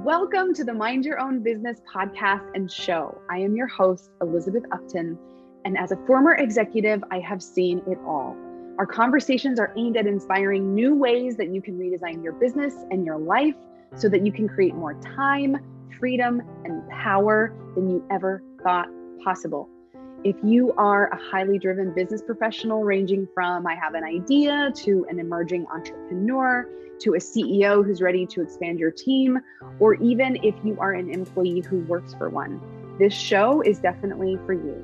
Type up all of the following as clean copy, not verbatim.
Welcome to the Mind Your Own Business podcast and show. I am your host, Elizabeth Upton, and as a former executive, I have seen it all. Our conversations are aimed at inspiring new ways that you can redesign your business and your life so that you can create more time, freedom, and power than you ever thought possible. If you are a highly driven business professional, ranging from I have an idea to an emerging entrepreneur to a CEO who's ready to expand your team, or even if you are an employee who works for one, this show is definitely for you.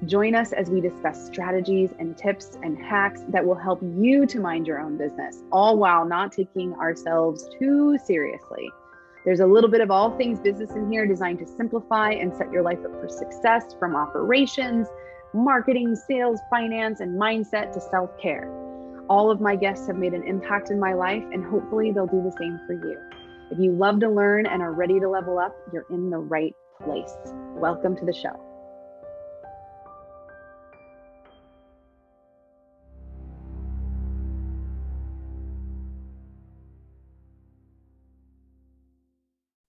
Join us as we discuss strategies and tips and hacks that will help you to mind your own business, all while not taking ourselves too seriously. There's a little bit of all things business in here, designed to simplify and set your life up for success, from operations, marketing, sales, finance, and mindset to self-care. All of my guests have made an impact in my life, and hopefully they'll do the same for you. If you love to learn and are ready to level up, you're in the right place. Welcome to the show.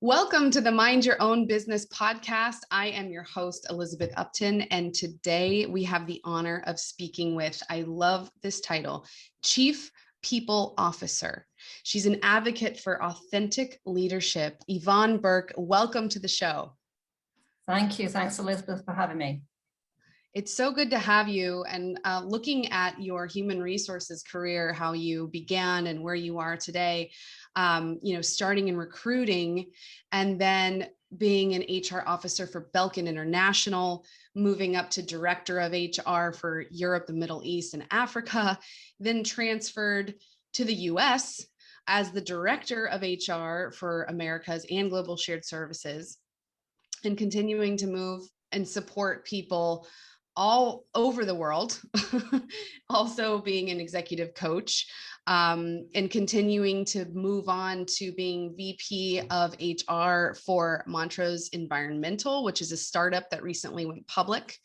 Welcome to the Mind Your Own Business podcast. I am your host, Elizabeth Upton, and today we have the honor of speaking with, I love this title, Chief People Officer. She's an advocate for authentic leadership. Yvonne Burke, welcome to the show. Thank you. Thanks, Elizabeth, for having me. It's so good to have you, and looking at your human resources career, how you began and where you are today, starting in recruiting and then being an HR officer for Belkin International, moving up to director of HR for Europe, the Middle East, and Africa, then transferred to the US as the director of HR for Americas and Global Shared Services, and continuing to move and support people all over the world, also being an executive coach, and continuing to move on to being VP of HR for Montrose Environmental, which is a startup that recently went public,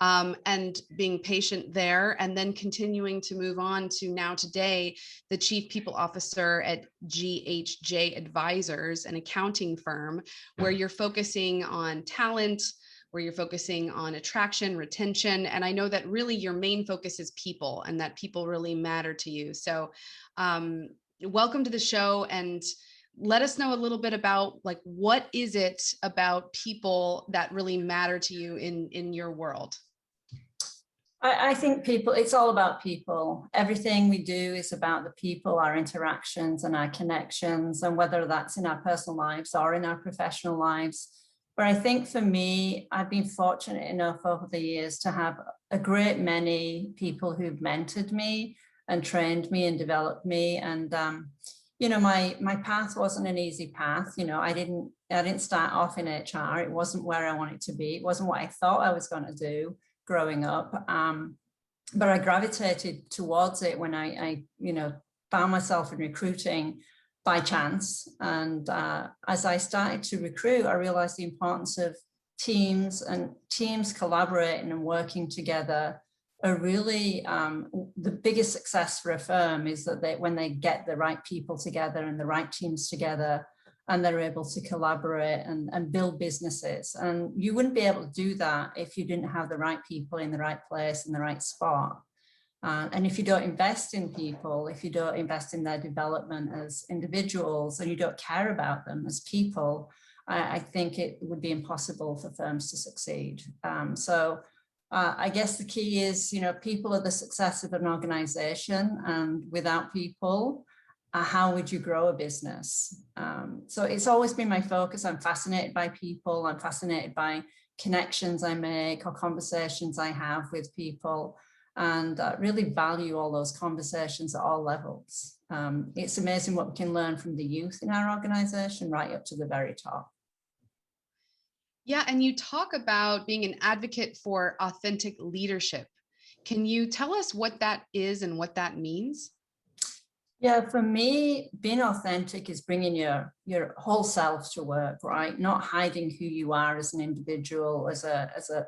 and being patient there, and then continuing to move on to now today, the Chief People Officer at GHJ Advisors, an accounting firm where you're focusing on talent, where you're focusing on attraction, retention. And I know that really your main focus is people, and that people really matter to you. So welcome to the show, and let us know a little bit about, like, what is it about people that really matter to you in your world? I think people, it's all about people. Everything we do is about the people, our interactions and our connections, and whether that's in our personal lives or in our professional lives. But I think for me, I've been fortunate enough over the years to have a great many people who've mentored me and trained me and developed me. And, my path wasn't an easy path. I didn't start off in HR. It wasn't where I wanted to be. It wasn't what I thought I was going to do growing up. But I gravitated towards it when I found myself in recruiting by chance. And as I started to recruit, I realized the importance of teams collaborating and working together are really the biggest success for a firm is that when they get the right people together and the right teams together, and they're able to collaborate and build businesses. And you wouldn't be able to do that if you didn't have the right people in the right place in the right spot. And if you don't invest in people, if you don't invest in their development as individuals, and you don't care about them as people, I think it would be impossible for firms to succeed. So I guess the key is, people are the success of an organization, and without people, how would you grow a business? So it's always been my focus. I'm fascinated by people. I'm fascinated by connections I make or conversations I have with people, and really value all those conversations at all levels. It's amazing what we can learn from the youth in our organization right up to the very top. Yeah, and you talk about being an advocate for authentic leadership. Can you tell us what that is and what that means? Yeah, for me, being authentic is bringing your whole self to work, right? Not hiding who you are as an individual,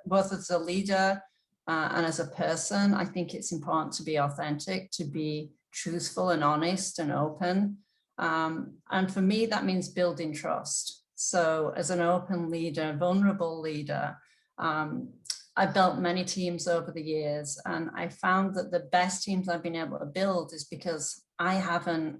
both as a leader and as a person. I think it's important to be authentic, to be truthful and honest and open. And for me, that means building trust. So as an open leader, vulnerable leader, I built many teams over the years, and I found that the best teams I've been able to build is because I haven't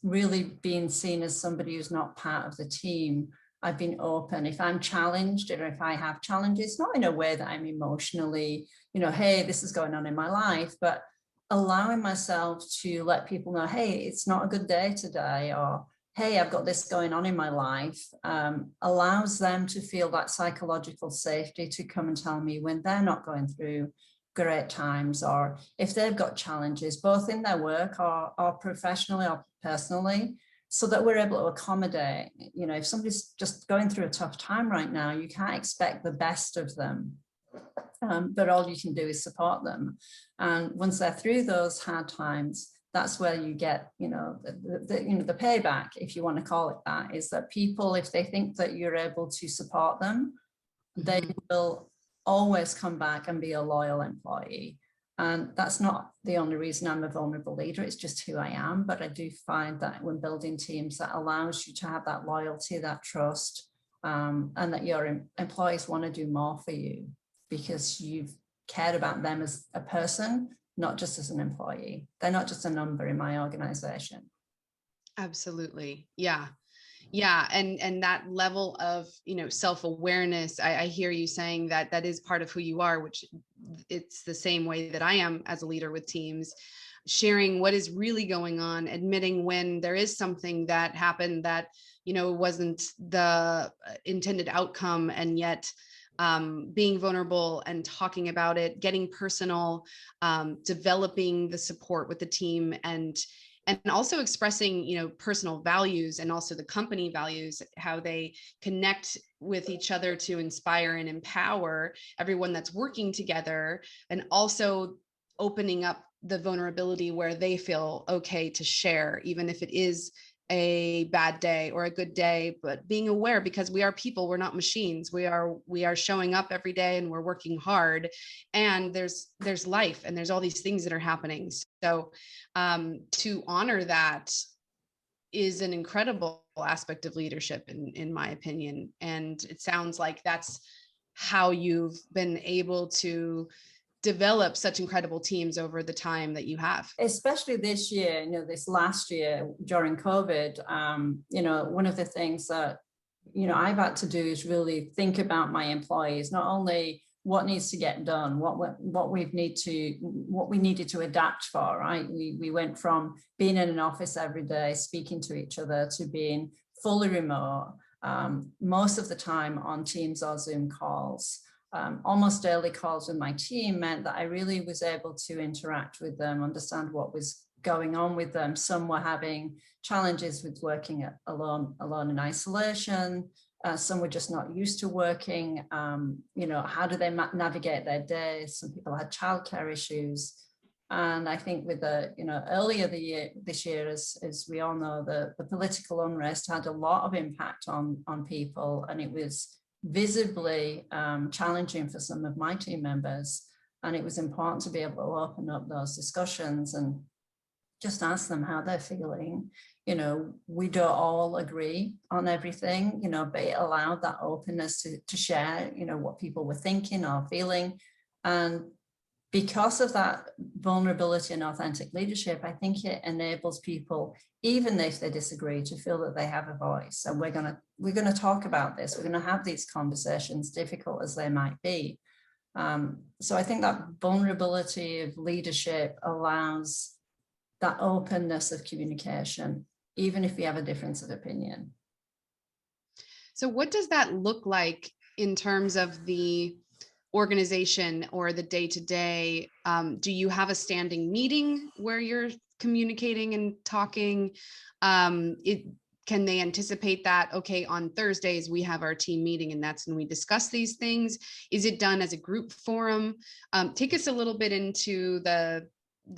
really been seen as somebody who's not part of the team. I've been open. If I'm challenged, or if I have challenges, not in a way that I'm emotionally, hey, this is going on in my life, but allowing myself to let people know, hey, it's not a good day today, or hey, I've got this going on in my life, allows them to feel that psychological safety to come and tell me when they're not going through great times, or if they've got challenges, both in their work or professionally or personally, so that we're able to accommodate. If somebody's just going through a tough time right now, you can't expect the best of them. But all you can do is support them. And once they're through those hard times, that's where you get, the payback, if you want to call it that, is that people, if they think that you're able to support them, they will always come back and be a loyal employee. And that's not the only reason I'm a vulnerable leader, it's just who I am. But I do find that when building teams, that allows you to have that loyalty, that trust, and that your employees want to do more for you because you've cared about them as a person, not just as an employee. They're not just a number in my organization. Absolutely. Yeah. Yeah. And that level of, self-awareness, I hear you saying that is part of who you are, which it's the same way that I am as a leader with teams, sharing what is really going on, admitting when there is something that happened that, wasn't the intended outcome, and yet being vulnerable and talking about it, getting personal, developing the support with the team, and also expressing, personal values and also the company values, how they connect with each other to inspire and empower everyone that's working together, and also opening up the vulnerability where they feel okay to share, even if it is a bad day or a good day, but being aware, because we are people, we're not machines. We are showing up every day and we're working hard, and there's life and there's all these things that are happening. So to honor that is an incredible aspect of leadership, in my opinion. And it sounds like that's how you've been able to develop such incredible teams over the time that you have. Especially this year, this last year during COVID, one of the things that, I've had to do is really think about my employees, not only what needs to get done, what we needed to adapt for, right? We went from being in an office every day, speaking to each other, to being fully remote, most of the time on Teams or Zoom calls. Almost daily calls with my team meant that I really was able to interact with them, understand what was going on with them. Some were having challenges with working alone in isolation. Some were just not used to working. How do they navigate their days? Some people had childcare issues. And I think with earlier this year, as we all know, the political unrest had a lot of impact on people, and it was visibly challenging for some of my team members. And it was important to be able to open up those discussions and just ask them how they're feeling. We don't all agree on everything, but it allowed that openness to share, what people were thinking or feeling. And because of that vulnerability and authentic leadership, I think it enables people, even if they disagree, to feel that they have a voice. And we're gonna talk about this. We're gonna have these conversations, difficult as they might be. So I think that vulnerability of leadership allows that openness of communication, even if we have a difference of opinion. So what does that look like in terms of the organization or the day-to-day? Do you have a standing meeting where you're communicating and talking? Can they anticipate that, okay, on Thursdays we have our team meeting and that's when we discuss these things? Is it done as a group forum? Take us a little bit into the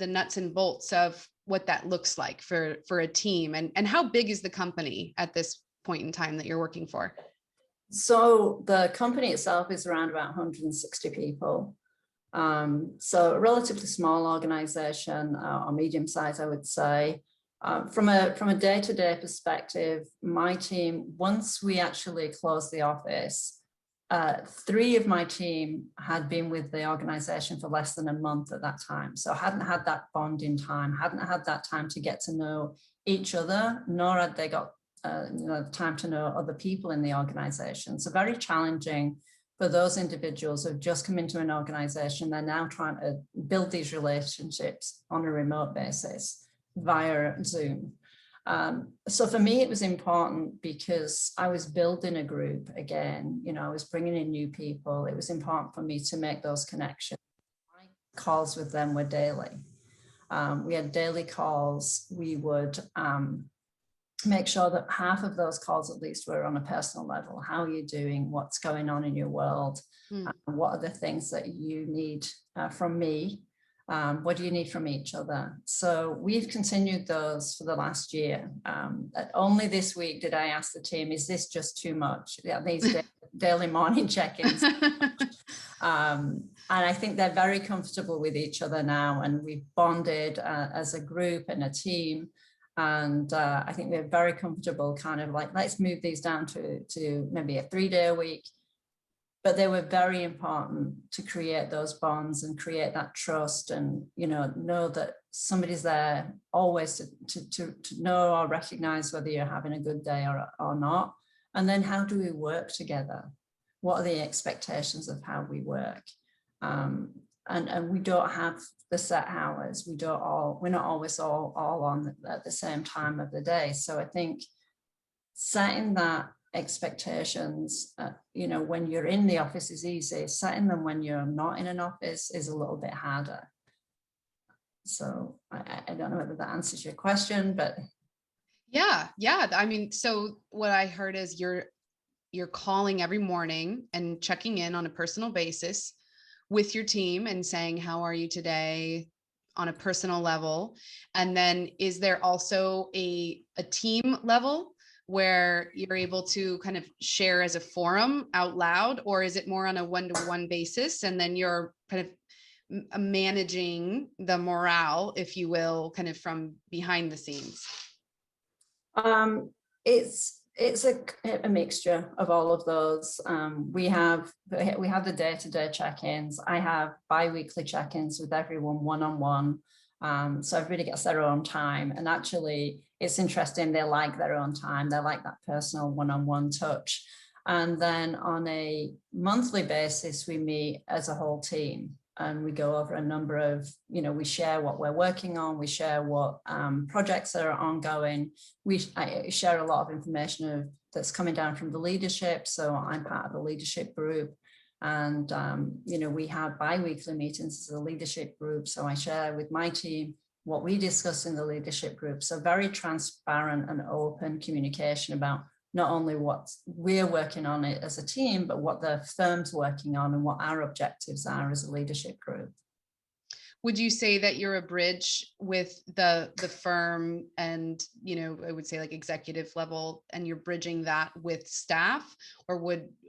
nuts and bolts of what that looks like for a team, and how big is the company at this point in time that you're working for? So the company itself is around about 160 people. So a relatively small organization, or medium size, I would say. From a day-to-day perspective, my team, once we actually closed the office, 3 of my team had been with the organization for less than a month at that time. So hadn't had that bonding time, hadn't had that time to get to know each other, nor had they got time to know other people in the organization. So very challenging for those individuals who've just come into an organization. They're now trying to build these relationships on a remote basis via Zoom. So for me, it was important because I was building a group again, I was bringing in new people. It was important for me to make those connections. My calls with them were daily. We had daily calls. We would make sure that half of those calls at least were on a personal level. How are you doing? What's going on in your world? What are the things that you need from me? What do you need from each other? So we've continued those for the last year. Only this week did I ask the team, is this just too much? Yeah, these daily morning check-ins. And I think they're very comfortable with each other now, and we've bonded as a group and a team. And I think we're very comfortable kind of like, let's move these down to maybe a 3-day a week. But they were very important to create those bonds and create that trust, and know that somebody's there always to know or recognize whether you're having a good day or not. And then how do we work together? What are the expectations of how we work? And we don't have the set hours. We're not always all on at the same time of the day. So I think setting that expectations, when you're in the office is easy. Setting them when you're not in an office is a little bit harder. So I don't know whether that answers your question, but yeah. I mean, so what I heard is you're calling every morning and checking in on a personal basis with your team and saying, how are you today, on a personal level? And then is there also a team level where you're able to kind of share as a forum out loud, or is it more on a one-to-one basis? And then you're kind of managing the morale, if you will, kind of from behind the scenes? It's a mixture of all of those. We have the day-to-day check-ins. I have bi-weekly check-ins with everyone one-on-one. So everybody gets their own time. And actually, it's interesting, they like their own time. They like that personal one-on-one touch. And then on a monthly basis, we meet as a whole team. And we go over a number of, we share what we're working on. We share what projects are ongoing. I share a lot of information that's coming down from the leadership. So I'm part of the leadership group. And, we have bi-weekly meetings as a leadership group. So I share with my team what we discuss in the leadership group. So very transparent and open communication about not only what we're working on it as a team, but what the firm's working on and what our objectives are as a leadership group. Would you say that you're a bridge with the firm and, I would say like executive level, and you're bridging that with staff, or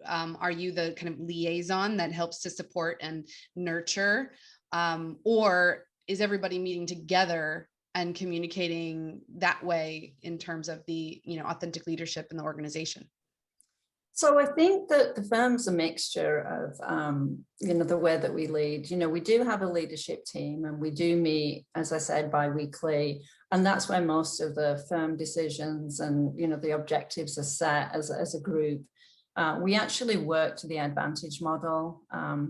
are you the kind of liaison that helps to support and nurture, or is everybody meeting together and communicating that way in terms of the, authentic leadership in the organization? So I think that the firm's a mixture of, the way that we lead. We do have a leadership team, and we do meet, as I said, bi-weekly, and that's where most of the firm decisions and, the objectives are set as a group. We actually work to the Advantage model.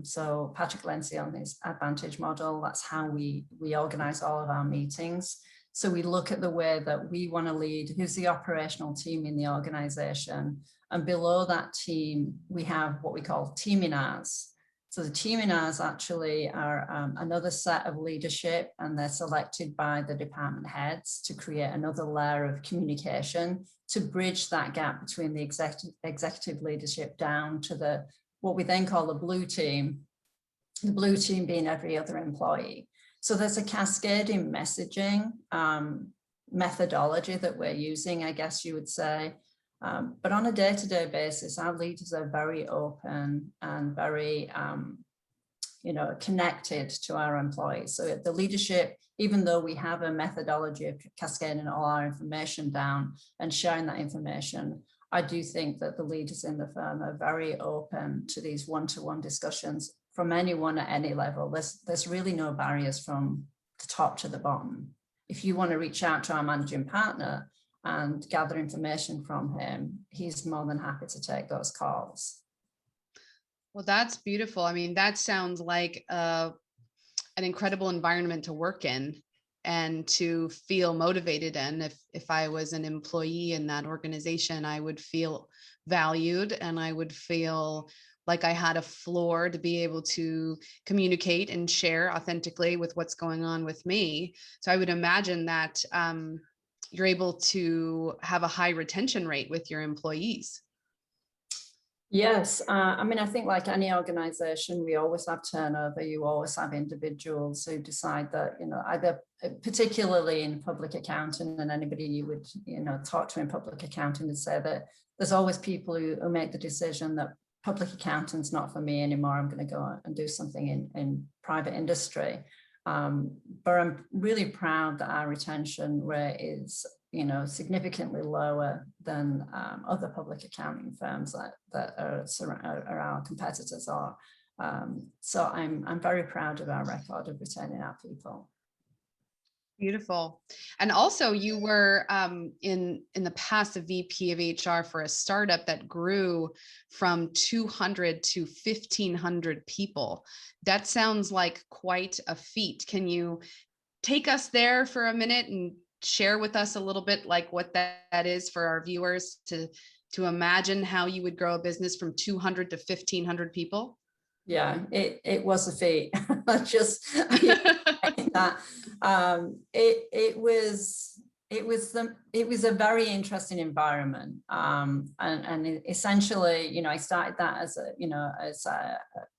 So Patrick Lency on this Advantage model, that's how we organize all of our meetings. So we look at the way that we want to lead, who's the operational team in the organization. And below that team, we have what we call Team-n-ars. So the Team-n-ars actually are another set of leadership, and they're selected by the department heads to create another layer of communication to bridge that gap between the executive leadership down to what we then call the blue team being every other employee. So there's a cascading messaging methodology that we're using, I guess you would say. But on a day-to-day basis, our leaders are very open and very, connected to our employees. So the leadership, even though we have a methodology of cascading all our information down and sharing that information, I do think that the leaders in the firm are very open to these one-to-one discussions from anyone at any level. There's really no barriers from the top to the bottom. If you want to reach out to our managing partner and gather information from him, he's more than happy to take those calls. Well, that's beautiful. I mean, that sounds like an incredible environment to work in and to feel motivated in. If I was an employee in that organization, I would feel valued and I would feel like I had a floor to be able to communicate and share authentically with what's going on with me. So I would imagine that you're able to have a high retention rate with your employees. Yes, I mean, I think like any organization, we always have turnover. You always have individuals who decide that, either particularly in public accounting, and anybody you would, talk to in public accounting would say that there's always people who make the decision that public accounting's not for me anymore. I'm going to go and do something in private industry. But I'm really proud that our retention rate is, significantly lower than other public accounting firms that are our competitors are. So I'm very proud of our record of retaining our people. Beautiful. And also you were in the past a VP of HR for a startup that grew from 200 to 1,500 people. That sounds like quite a feat. Can you take us there for a minute and share with us a little bit like what that is for our viewers to imagine how you would grow a business from 200 to 1,500 people? Yeah, it was a feat. Just that it was a very interesting environment, and essentially, I started that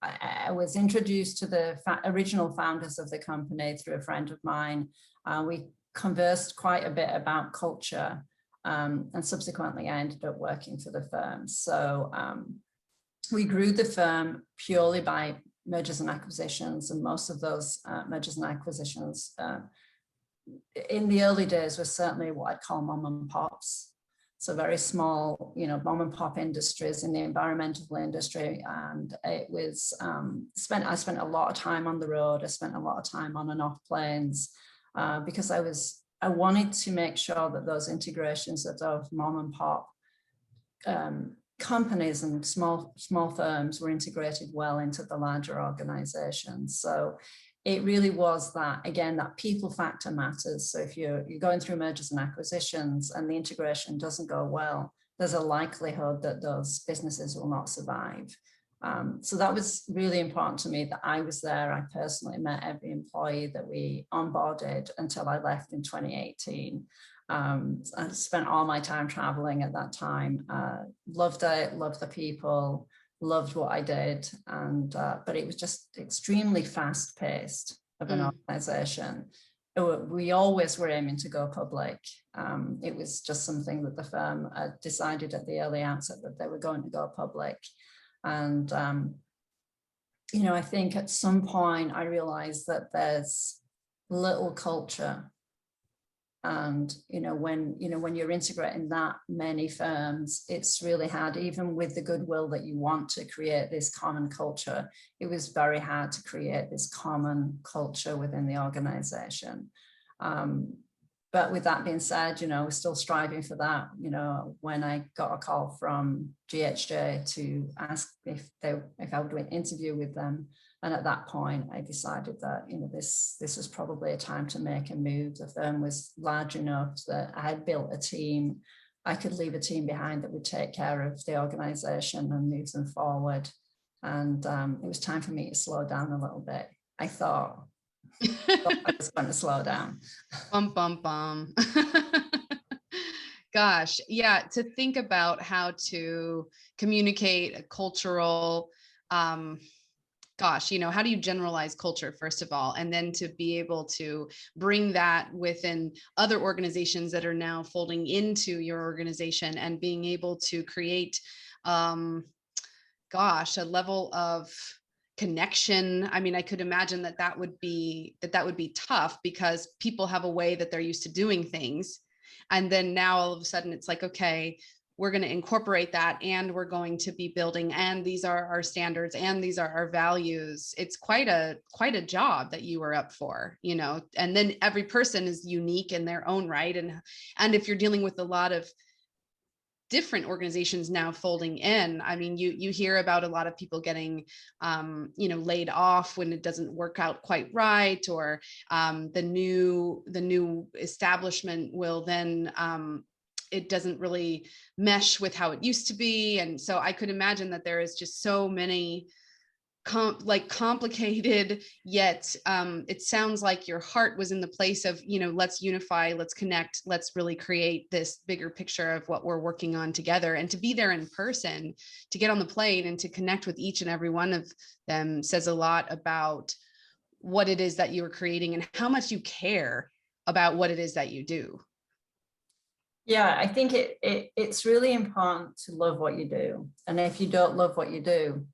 I was introduced to the original founders of the company through a friend of mine. We conversed quite a bit about culture, and subsequently I ended up working for the firm. So we grew the firm purely by mergers and acquisitions, and most of those mergers and acquisitions in the early days were certainly what I'd call mom and pops. So very small, mom and pop industries in the environmental industry. And it was I spent a lot of time on the road. I spent a lot of time on and off planes because I wanted to make sure that those integrations of those mom and pop companies and small firms were integrated well into the larger organizations. So it really was that, again, that people factor matters. So if you're going through mergers and acquisitions and the integration doesn't go well, there's a likelihood that those businesses will not survive. So that was really important to me that I was there. I personally met every employee that we onboarded until I left in 2018. I spent all my time traveling at that time. Loved it, loved the people, loved what I did, and but it was just extremely fast-paced of an organization. We always were aiming to go public. It was just something that the firm had decided at the early outset that they were going to go public. And I think at some point I realized that there's little culture. And, when you're integrating that many firms, it's really hard, even with the goodwill that you want to create this common culture. It was very hard to create this common culture within the organization. But with that being said, we're still striving for that. When I got a call from GHJ to ask if I would do an interview with them, and at that point, I decided that this was probably a time to make a move. The firm was large enough that I had built a team. I could leave a team behind that would take care of the organization and move them forward. And it was time for me to slow down a little bit. I thought I was going to slow down. Bum, bum, bum. Gosh, yeah, to think about how to communicate a cultural, how do you generalize culture, first of all, and then to be able to bring that within other organizations that are now folding into your organization and being able to create, a level of connection. I mean, I could imagine that would be tough, because people have a way that they're used to doing things. And then now all of a sudden it's like, okay, we're going to incorporate that, and we're going to be building, and these are our standards, and these are our values. It's quite a job that you were up for, you know. And then every person is unique in their own right. And if you're dealing with a lot of different organizations now folding in, I mean, you hear about a lot of people getting laid off when it doesn't work out quite right, or the new establishment will then it doesn't really mesh with how it used to be. And so I could imagine that there is just so many complicated, yet it sounds like your heart was in the place of, let's unify, let's connect, let's really create this bigger picture of what we're working on together. And to be there in person, to get on the plane and to connect with each and every one of them says a lot about what it is that you are creating and how much you care about what it is that you do. Yeah, I think it's really important to love what you do. And if you don't love what you do,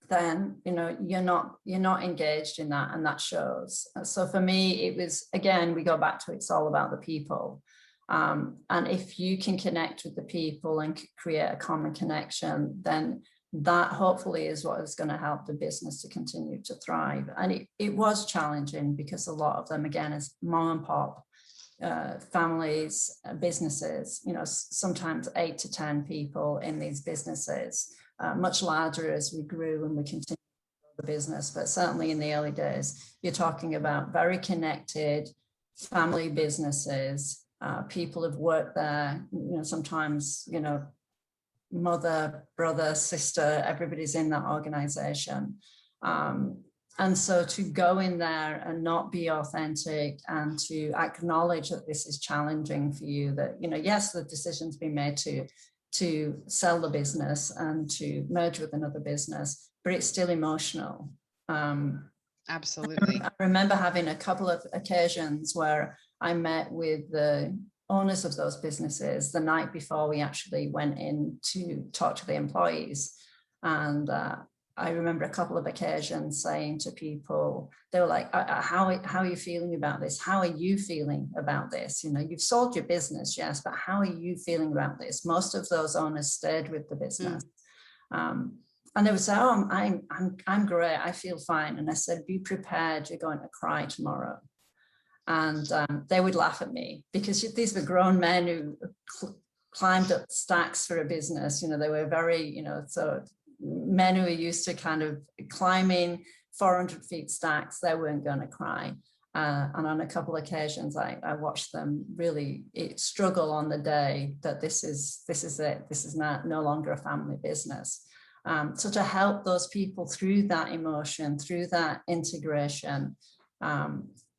then you're not engaged in that, and that shows. So for me, it was, again, we go back to, it's all about the people. And if you can connect with the people and create a common connection, then that hopefully is what is going to help the business to continue to thrive. And it was challenging, because a lot of them, again, is mom and pop families, businesses, sometimes 8 to 10 people in these businesses, much larger as we grew and we continued to grow the business. But certainly in the early days, you're talking about very connected family businesses. People have worked there, sometimes, mother, brother, sister, everybody's in that organization. And so to go in there and not be authentic, and to acknowledge that this is challenging for you, that, yes, the decision's been made to sell the business and to merge with another business, but it's still emotional. Absolutely. I remember having a couple of occasions where I met with the owners of those businesses the night before we actually went in to talk to the employees. And I remember a couple of occasions saying to people, they were like, how are you feeling about this? How are you feeling about this? You've sold your business, yes, but how are you feeling about this? Most of those owners stayed with the business. And they would say, oh, I'm great, I feel fine. And I said, be prepared, you're going to cry tomorrow. And they would laugh at me, because these were grown men who climbed up stacks for a business. They were very, so men who are used to kind of climbing 400 feet stacks, they weren't going to cry. And on a couple of occasions, I watched them really struggle on the day that this is it. This is no longer a family business. So to help those people through that emotion, through that integration,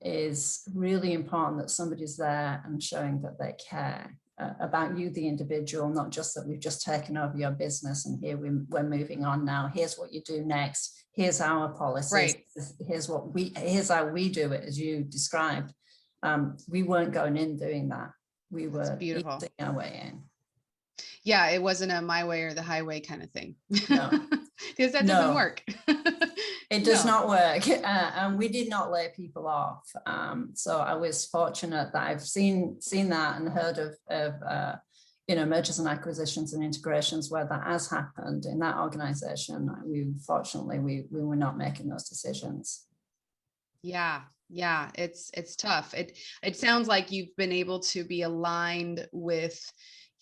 is really important, that somebody's there and showing that they care about you, the individual, not just that we've just taken over your business and here we're moving on now. Here's what you do next. Here's our policies. Right. Here's how we do it, as you described. We weren't going in doing that. We were easing our way in. Yeah, it wasn't a my way or the highway kind of thing. No. Because that doesn't work. It does not work. And we did not lay people off. So I was fortunate that I've seen that and heard of mergers and acquisitions and integrations where that has happened in that organization. Fortunately, we were not making those decisions. Yeah, it's tough. It sounds like you've been able to be aligned with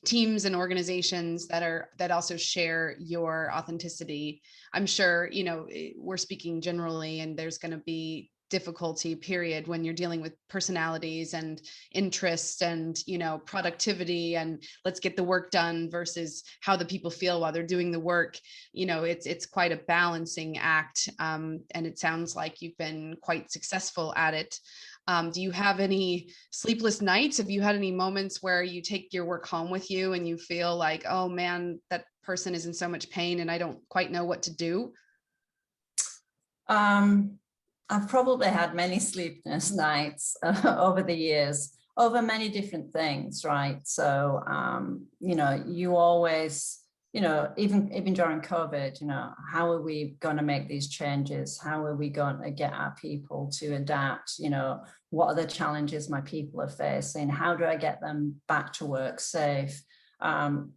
teams and organizations that also share your authenticity. I'm sure, we're speaking generally, and there's going to be difficulty period when you're dealing with personalities and interests and, productivity and let's get the work done versus how the people feel while they're doing the work. It's quite a balancing act. And it sounds like you've been quite successful at it. Do you have any sleepless nights? Have you had any moments where you take your work home with you and you feel like, oh man, that person is in so much pain and I don't quite know what to do? I've probably had many sleepless nights over the years, over many different things, right? So, you always you know, even during COVID, you know, how are we going to make these changes? How are we going to get our people to adapt? You know, what are the challenges my people are facing? How do I get them back to work safe?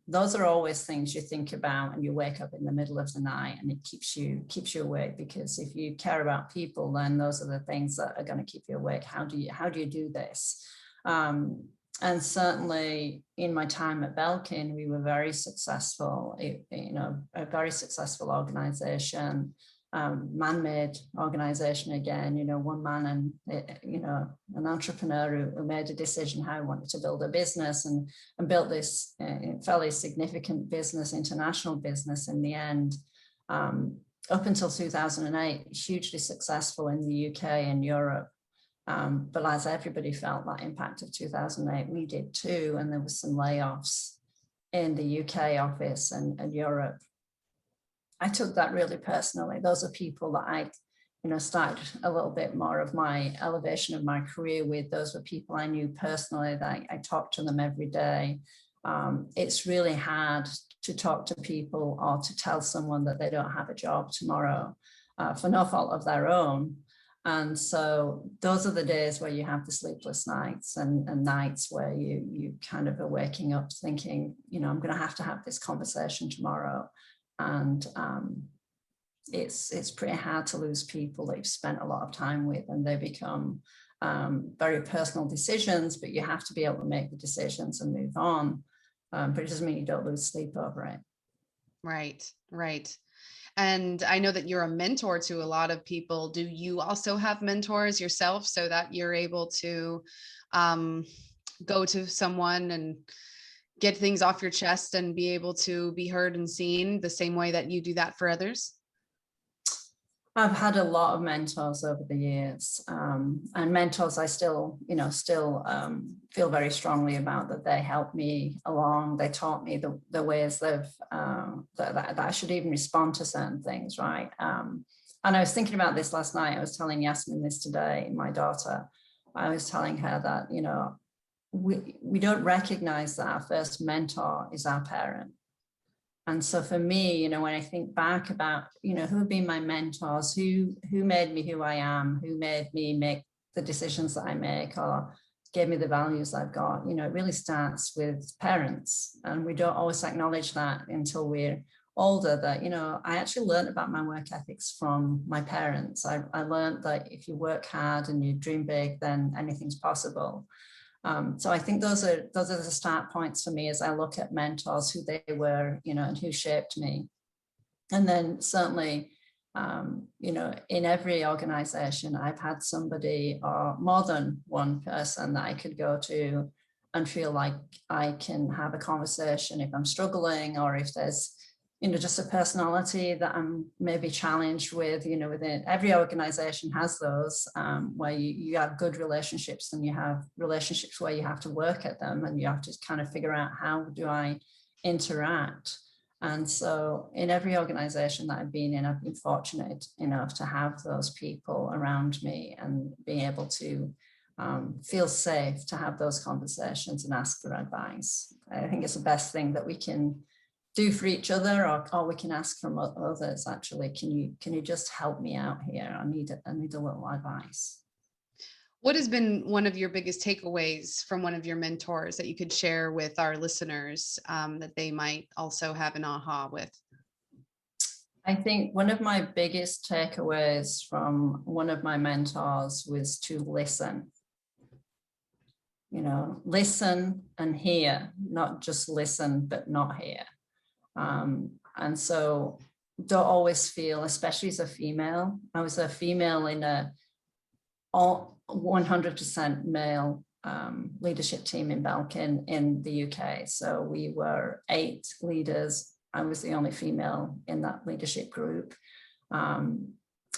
Those are always things you think about, and you wake up in the middle of the night, and it keeps you awake, because if you care about people, then those are the things that are going to keep you awake. How do you do this? And certainly in my time at Belkin, we were very successful, you know, a very successful organization, man-made organization again, you know, one man and, you know, an entrepreneur who made a decision how he wanted to build a business, and built this fairly significant business, international business in the end. Up until 2008, hugely successful in the UK and Europe. But as everybody felt that impact of 2008, we did too. And there was some layoffs in the UK office and Europe. I took that really personally. Those are people that I, you know, started a little bit more of my elevation of my career with. Those were people I knew personally, that I talked to them every day. It's really hard to talk to people or to tell someone that they don't have a job tomorrow for no fault of their own. And so those are the days where you have the sleepless nights, and nights where you kind of are waking up thinking, you know, I'm going to have this conversation tomorrow. And it's pretty hard to lose people that you've spent a lot of time with, and they become very personal decisions, but you have to be able to make the decisions and move on. But it doesn't mean you don't lose sleep over it. Right, right. And I know that you're a mentor to a lot of people. Do you also have mentors yourself, so that you're able to go to someone and get things off your chest and be able to be heard and seen the same way that you do that for others? I've had a lot of mentors over the years, and mentors I still feel very strongly about, that they helped me along. They taught me the ways that I should even respond to certain things, right? And I was thinking about this last night. I was telling Yasmin this today, my daughter. I was telling her that, you know, we don't recognize that our first mentor is our parent. And so for me, you know, when I think back about, you know, who have been my mentors, who made me who I am, who made me make the decisions that I make, or gave me the values I've got, you know, it really starts with parents. And we don't always acknowledge that until we're older, that, you know, I actually learned about my work ethics from my parents. I learned that if you work hard and you dream big, then anything's possible. So I think those are the start points for me as I look at mentors, who they were, you know, and who shaped me. And then certainly, you know, in every organization, I've had somebody or more than one person that I could go to and feel like I can have a conversation if I'm struggling, or if there's, you know, just a personality that I'm maybe challenged with. You know, within every organization has those where you have good relationships, and you have relationships where you have to work at them, and you have to kind of figure out, how do I interact? And so in every organization that I've been in, I've been fortunate enough to have those people around me, and being able to feel safe to have those conversations and ask for advice. I think it's the best thing that we can do for each other, or we can ask from others. Actually, can you just help me out here? I need a little advice. What has been one of your biggest takeaways from one of your mentors that you could share with our listeners, that they might also have an aha with? I think one of my biggest takeaways from one of my mentors was to listen. You know, listen and hear, not just listen, but not hear. And so don't always feel, especially as a female, I was a female in a 100% male leadership team in Belkin in the UK. So we were 8 leaders. I was the only female in that leadership group. And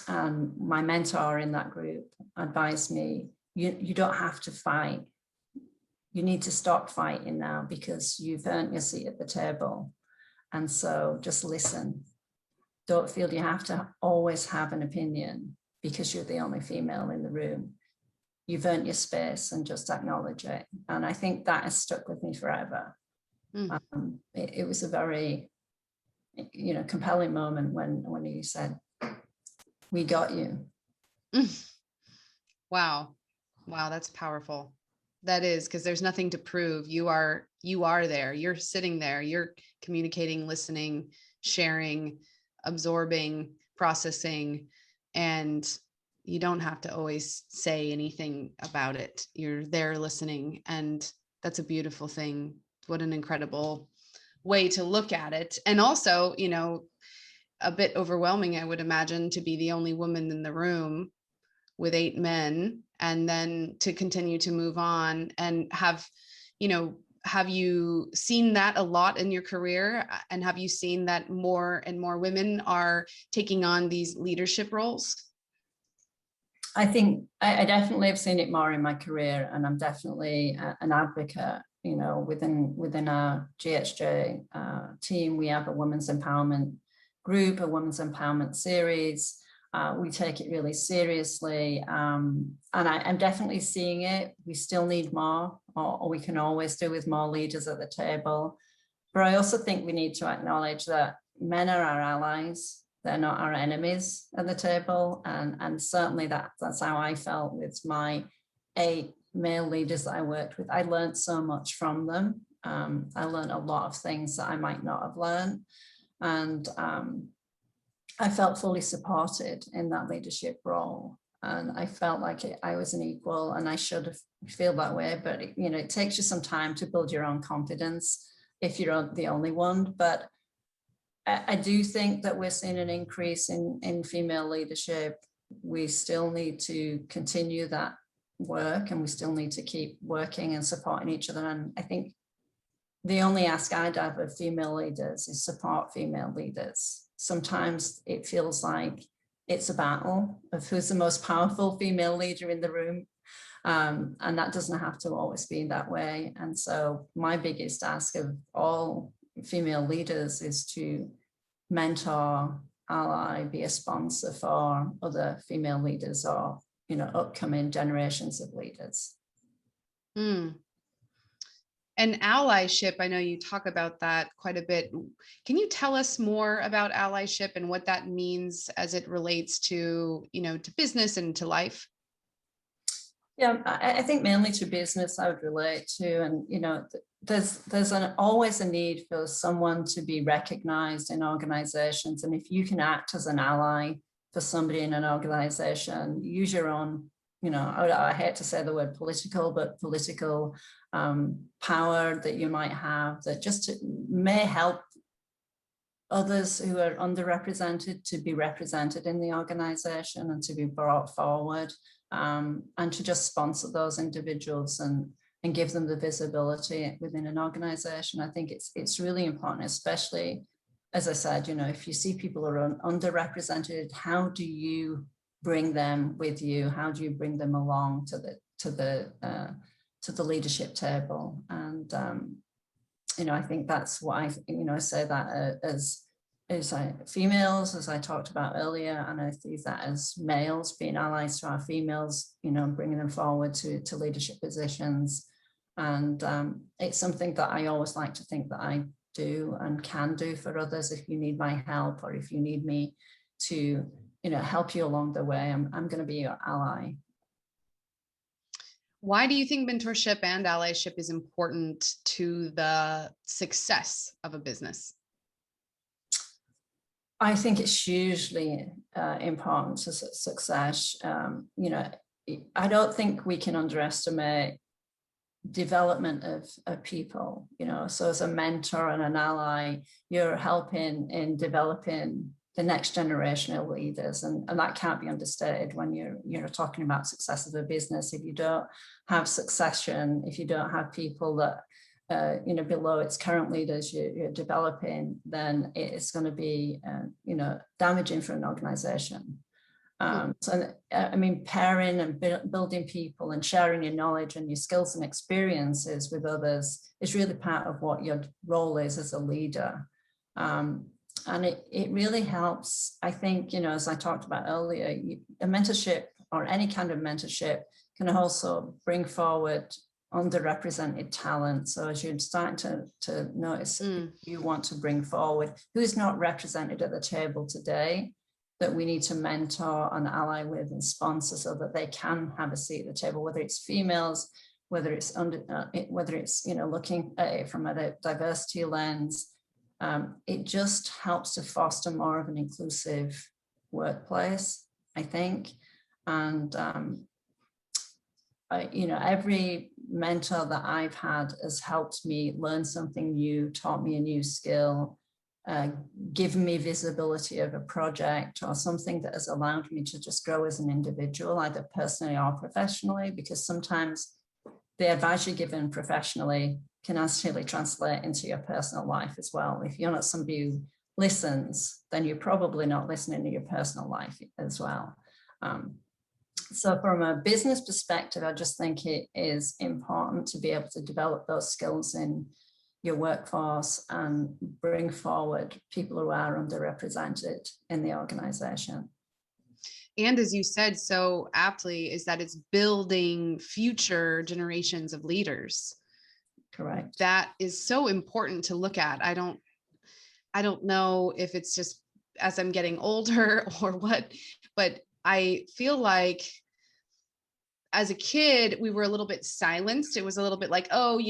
my mentor in that group advised me, you don't have to fight. You need to stop fighting now, because you've earned your seat at the table. And so just listen. Don't feel you have to always have an opinion because you're the only female in the room. You've earned your space, and just acknowledge it. And I think that has stuck with me forever. It was a very compelling moment when you said, "We got you." Wow. Wow, that's powerful. That is, because there's nothing to prove. You are there. You're sitting there. You're communicating, listening, sharing, absorbing, processing, and you don't have to always say anything about it. You're there listening, and that's a beautiful thing. What an incredible way to look at it. And also, a bit overwhelming, I would imagine, to be the only woman in the room with 8 men, and then to continue to move on. And have you seen that a lot in your career? And have you seen that more and more women are taking on these leadership roles? I think I definitely have seen it more in my career, and I'm definitely an advocate. Within our GHJ team, we have a women's empowerment group, a women's empowerment series. We take it really seriously, and I'm definitely seeing it. We still need more, or we can always do with more leaders at the table. But I also think we need to acknowledge that men are our allies. They're not our enemies at the table. And certainly that's how I felt with my 8 male leaders that I worked with. I learned so much from them. I learned a lot of things that I might not have learned. And I felt fully supported in that leadership role. And I felt like I was an equal, and I should feel that way. But it takes you some time to build your own confidence if you're the only one. But I do think that we're seeing an increase in female leadership. We still need to continue that work, and we still need to keep working and supporting each other. And I think the only ask I'd have of female leaders is support female leaders. Sometimes it feels like it's a battle of who's the most powerful female leader in the room. And that doesn't have to always be that way. And so my biggest ask of all female leaders is to mentor, ally, be a sponsor for other female leaders, or upcoming generations of leaders. And allyship, I know you talk about that quite a bit. Can you tell us more about allyship and what that means as it relates to, to business and to life? Yeah, I think mainly to business I would relate to. And, there's always a need for someone to be recognized in organizations. And if you can act as an ally for somebody in an organization, use your own, I hate to say the word political, but political power that you might have, that just may help others who are underrepresented to be represented in the organization and to be brought forward, and to just sponsor those individuals and give them the visibility within an organization. I think it's really important, especially, as I said, if you see people who are underrepresented, how do you bring them with you? How do you bring them along to the leadership table? And I think that's what I say that as females, as I talked about earlier, and I see that as males being allies to our females, bringing them forward to leadership positions. And it's something that I always like to think that I do and can do for others. If you need my help, or if you need me to help you along the way, I'm going to be your ally. Why do you think mentorship and allyship is important to the success of a business? I think it's hugely important to success. I don't think we can underestimate development of people. So as a mentor and an ally, you're helping in developing the next generation of leaders, and that can't be understated when you're talking about success of a business. If you don't have succession, if you don't have people that below its current leaders you're developing, then it's going to be damaging for an organization. So pairing and building people and sharing your knowledge and your skills and experiences with others is really part of what your role is as a leader. And it really helps, I think, as I talked about earlier, a mentorship or any kind of mentorship can also bring forward underrepresented talent. So as you're starting to notice, you want to bring forward who's not represented at the table today, that we need to mentor and ally with and sponsor so that they can have a seat at the table, whether it's females, whether it's looking at it from a diversity lens. It just helps to foster more of an inclusive workplace, I think. And every mentor that I've had has helped me learn something new, taught me a new skill, given me visibility of a project or something that has allowed me to just grow as an individual, either personally or professionally, because sometimes the advice you're given professionally can actually translate into your personal life as well. If you're not somebody who listens, then you're probably not listening to your personal life as well. So from a business perspective, I just think it is important to be able to develop those skills in your workforce and bring forward people who are underrepresented in the organization. And as you said so aptly, is that it's building future generations of leaders. Correct. That is so important to look at. I don't know if it's just as I'm getting older or what, but I feel like as a kid, we were a little bit silenced. It was a little bit like, oh,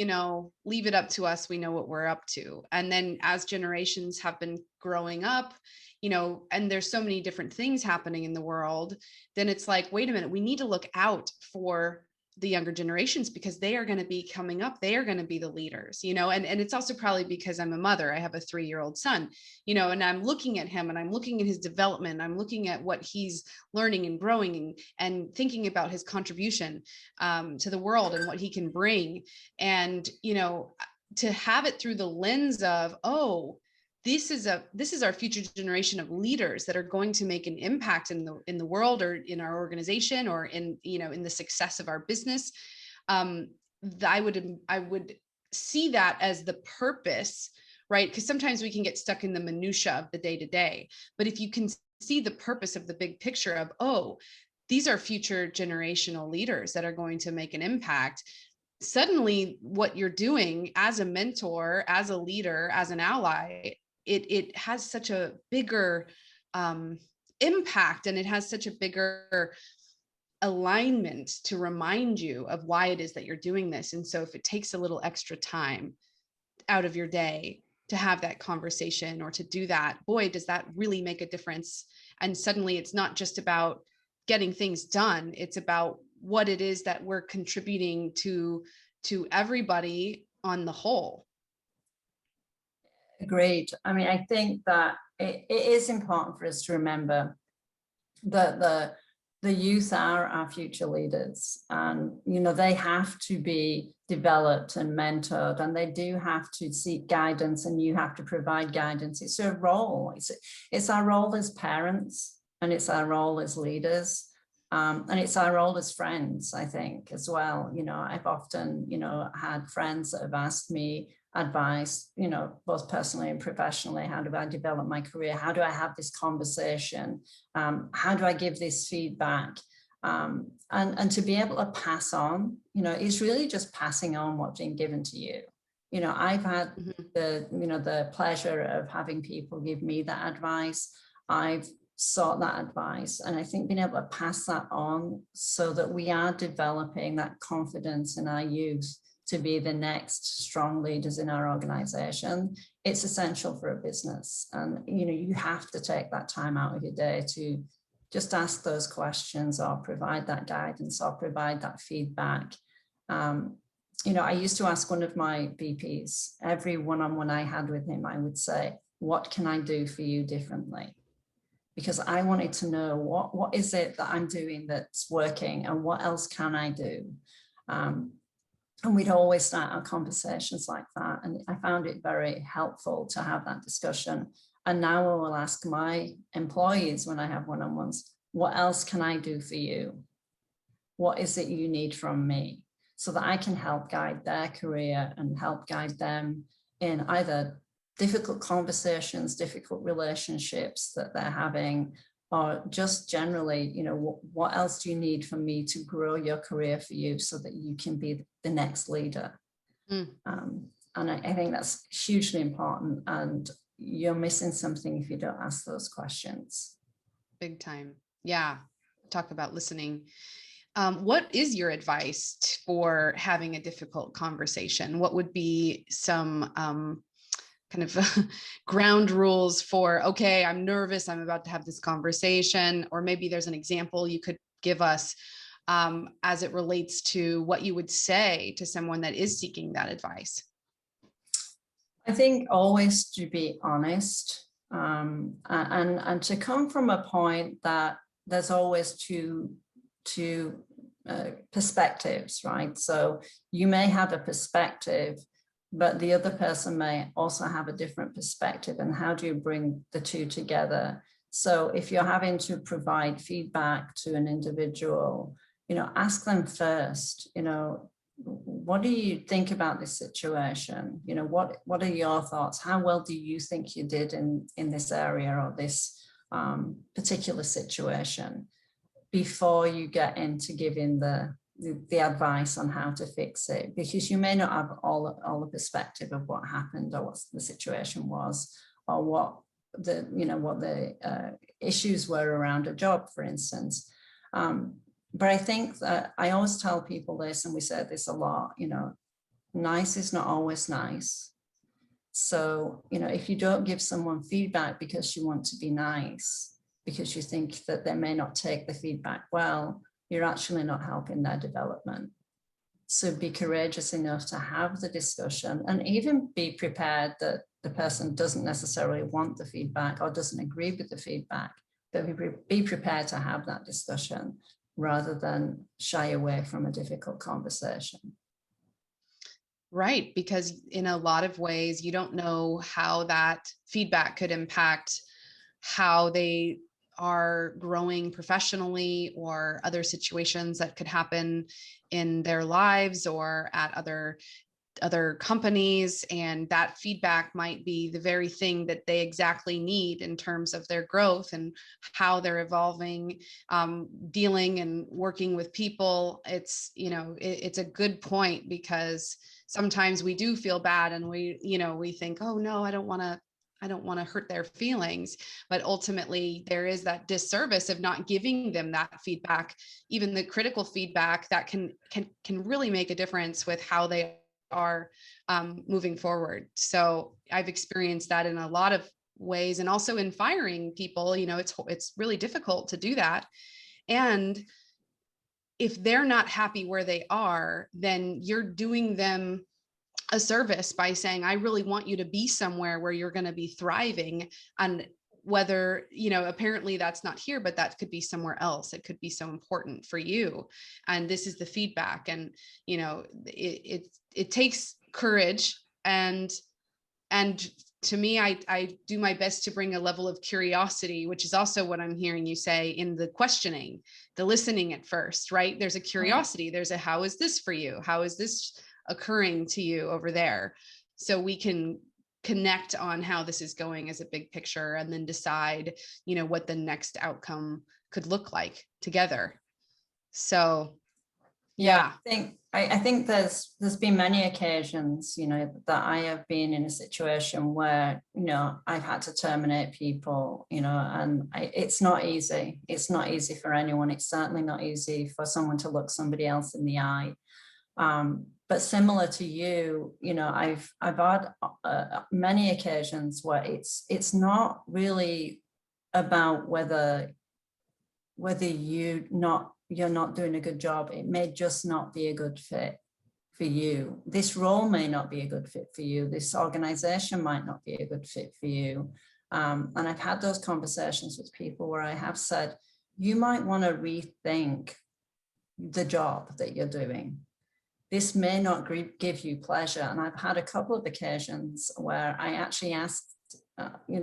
leave it up to us. We know what we're up to. And then as generations have been growing up, and there's so many different things happening in the world, then it's like, wait a minute, we need to look out for the younger generations because they are going to be coming up. They are going to be the leaders, and it's also probably because I'm a mother. I have a 3-year-old son, and I'm looking at him and I'm looking at his development. I'm looking at what he's learning and growing and thinking about his contribution to the world and what he can bring. And, to have it through the lens of, oh, this is our future generation of leaders that are going to make an impact in the world or in our organization or in the success of our business. I would see that as the purpose, right? Because sometimes we can get stuck in the minutia of the day to day. But if you can see the purpose of the big picture of, oh, these are future generational leaders that are going to make an impact, suddenly what you're doing as a mentor, as a leader, as an ally, it has such a bigger impact, and it has such a bigger alignment to remind you of why it is that you're doing this. And so if it takes a little extra time out of your day to have that conversation or to do that, boy, does that really make a difference. And suddenly it's not just about getting things done. It's about what it is that we're contributing to everybody on the whole. Agreed. I mean, I think that it is important for us to remember that the youth are our future leaders, and they have to be developed and mentored, and they do have to seek guidance, and you have to provide guidance. It's a role. It's our role as parents, and it's our role as leaders, and it's our role as friends, I think, as well. I've often had friends that have asked me advice, both personally and professionally. How do I develop my career? How do I have this conversation? How do I give this feedback? And to be able to pass on, it's really just passing on what's been given to you. I've had the pleasure of having people give me that advice. I've sought that advice, and I think being able to pass that on so that we are developing that confidence in our youth to be the next strong leaders in our organization, it's essential for a business. And you have to take that time out of your day to just ask those questions or provide that guidance or provide that feedback. I used to ask one of my VPs, every one-on-one I had with him, I would say, what can I do for you differently? Because I wanted to know what is it that I'm doing that's working, and what else can I do? And we'd always start our conversations like that. And I found it very helpful to have that discussion. And now I will ask my employees when I have one-on-ones, what else can I do for you? What is it you need from me? So that I can help guide their career and help guide them in either difficult conversations, difficult relationships that they're having, or just generally, you know, what else do you need from me to grow your career for you so that you can be the next leader? And I think that's hugely important, and you're missing something if you don't ask those questions. Big time. Yeah. Talk about listening. What is your advice for having a difficult conversation? What would be some kind of ground rules for, okay, I'm nervous, I'm about to have this conversation, or maybe there's an example you could give us as it relates to what you would say to someone that is seeking that advice? I think always to be honest, and to come from a point that there's always two perspectives, right? So you may have a perspective, but the other person may also have a different perspective, and how do you bring the two together? So if you're having to provide feedback to an individual, you know, ask them first, you know, what do you think about this situation? You know, what are your thoughts? How well do you think you did in this area or this particular situation, before you get into giving the advice on how to fix it, because you may not have all the perspective of what happened or what the situation was, or what the issues were around a job, for instance. But I think that I always tell people this, and we say this a lot, you know, nice is not always nice. So, you know, if you don't give someone feedback because you want to be nice, because you think that they may not take the feedback well, you're actually not helping their development. So be courageous enough to have the discussion, and even be prepared that the person doesn't necessarily want the feedback or doesn't agree with the feedback, but be prepared to have that discussion rather than shy away from a difficult conversation. Right, because in a lot of ways, you don't know how that feedback could impact how they are growing professionally, or other situations that could happen in their lives or at other companies. And that feedback might be the very thing that they exactly need in terms of their growth and how they're evolving, dealing and working with people. It's, you know, it's a good point, because sometimes we do feel bad, and we think, oh no, I don't want to hurt their feelings. But ultimately there is that disservice of not giving them that feedback, even the critical feedback that can really make a difference with how they are moving forward. So I've experienced that in a lot of ways, and also in firing people. You know, it's really difficult to do that. And if they're not happy where they are, then you're doing them a service by saying, I really want you to be somewhere where you're going to be thriving. And whether, you know, apparently that's not here, but that could be somewhere else. It could be so important for you. And this is the feedback. And, you know, it takes courage. And to me, I do my best to bring a level of curiosity, which is also what I'm hearing you say in the questioning, the listening at first, right? There's a curiosity. There's a, how is this for you? How is this occurring to you over there? So we can connect on how this is going as a big picture, and then decide, you know, what the next outcome could look like together. So yeah. I think there's been many occasions, you know, that I have been in a situation where, you know, I've had to terminate people, you know, and it's not easy. It's not easy for anyone. It's certainly not easy for someone to look somebody else in the eye. But similar to you, you know, I've had many occasions where it's not really about whether you're not doing a good job. It may just not be a good fit for you. This role may not be a good fit for you. This organization might not be a good fit for you. And I've had those conversations with people where I have said, you might want to rethink the job that you're doing. This may not give you pleasure. And I've had a couple of occasions where I actually asked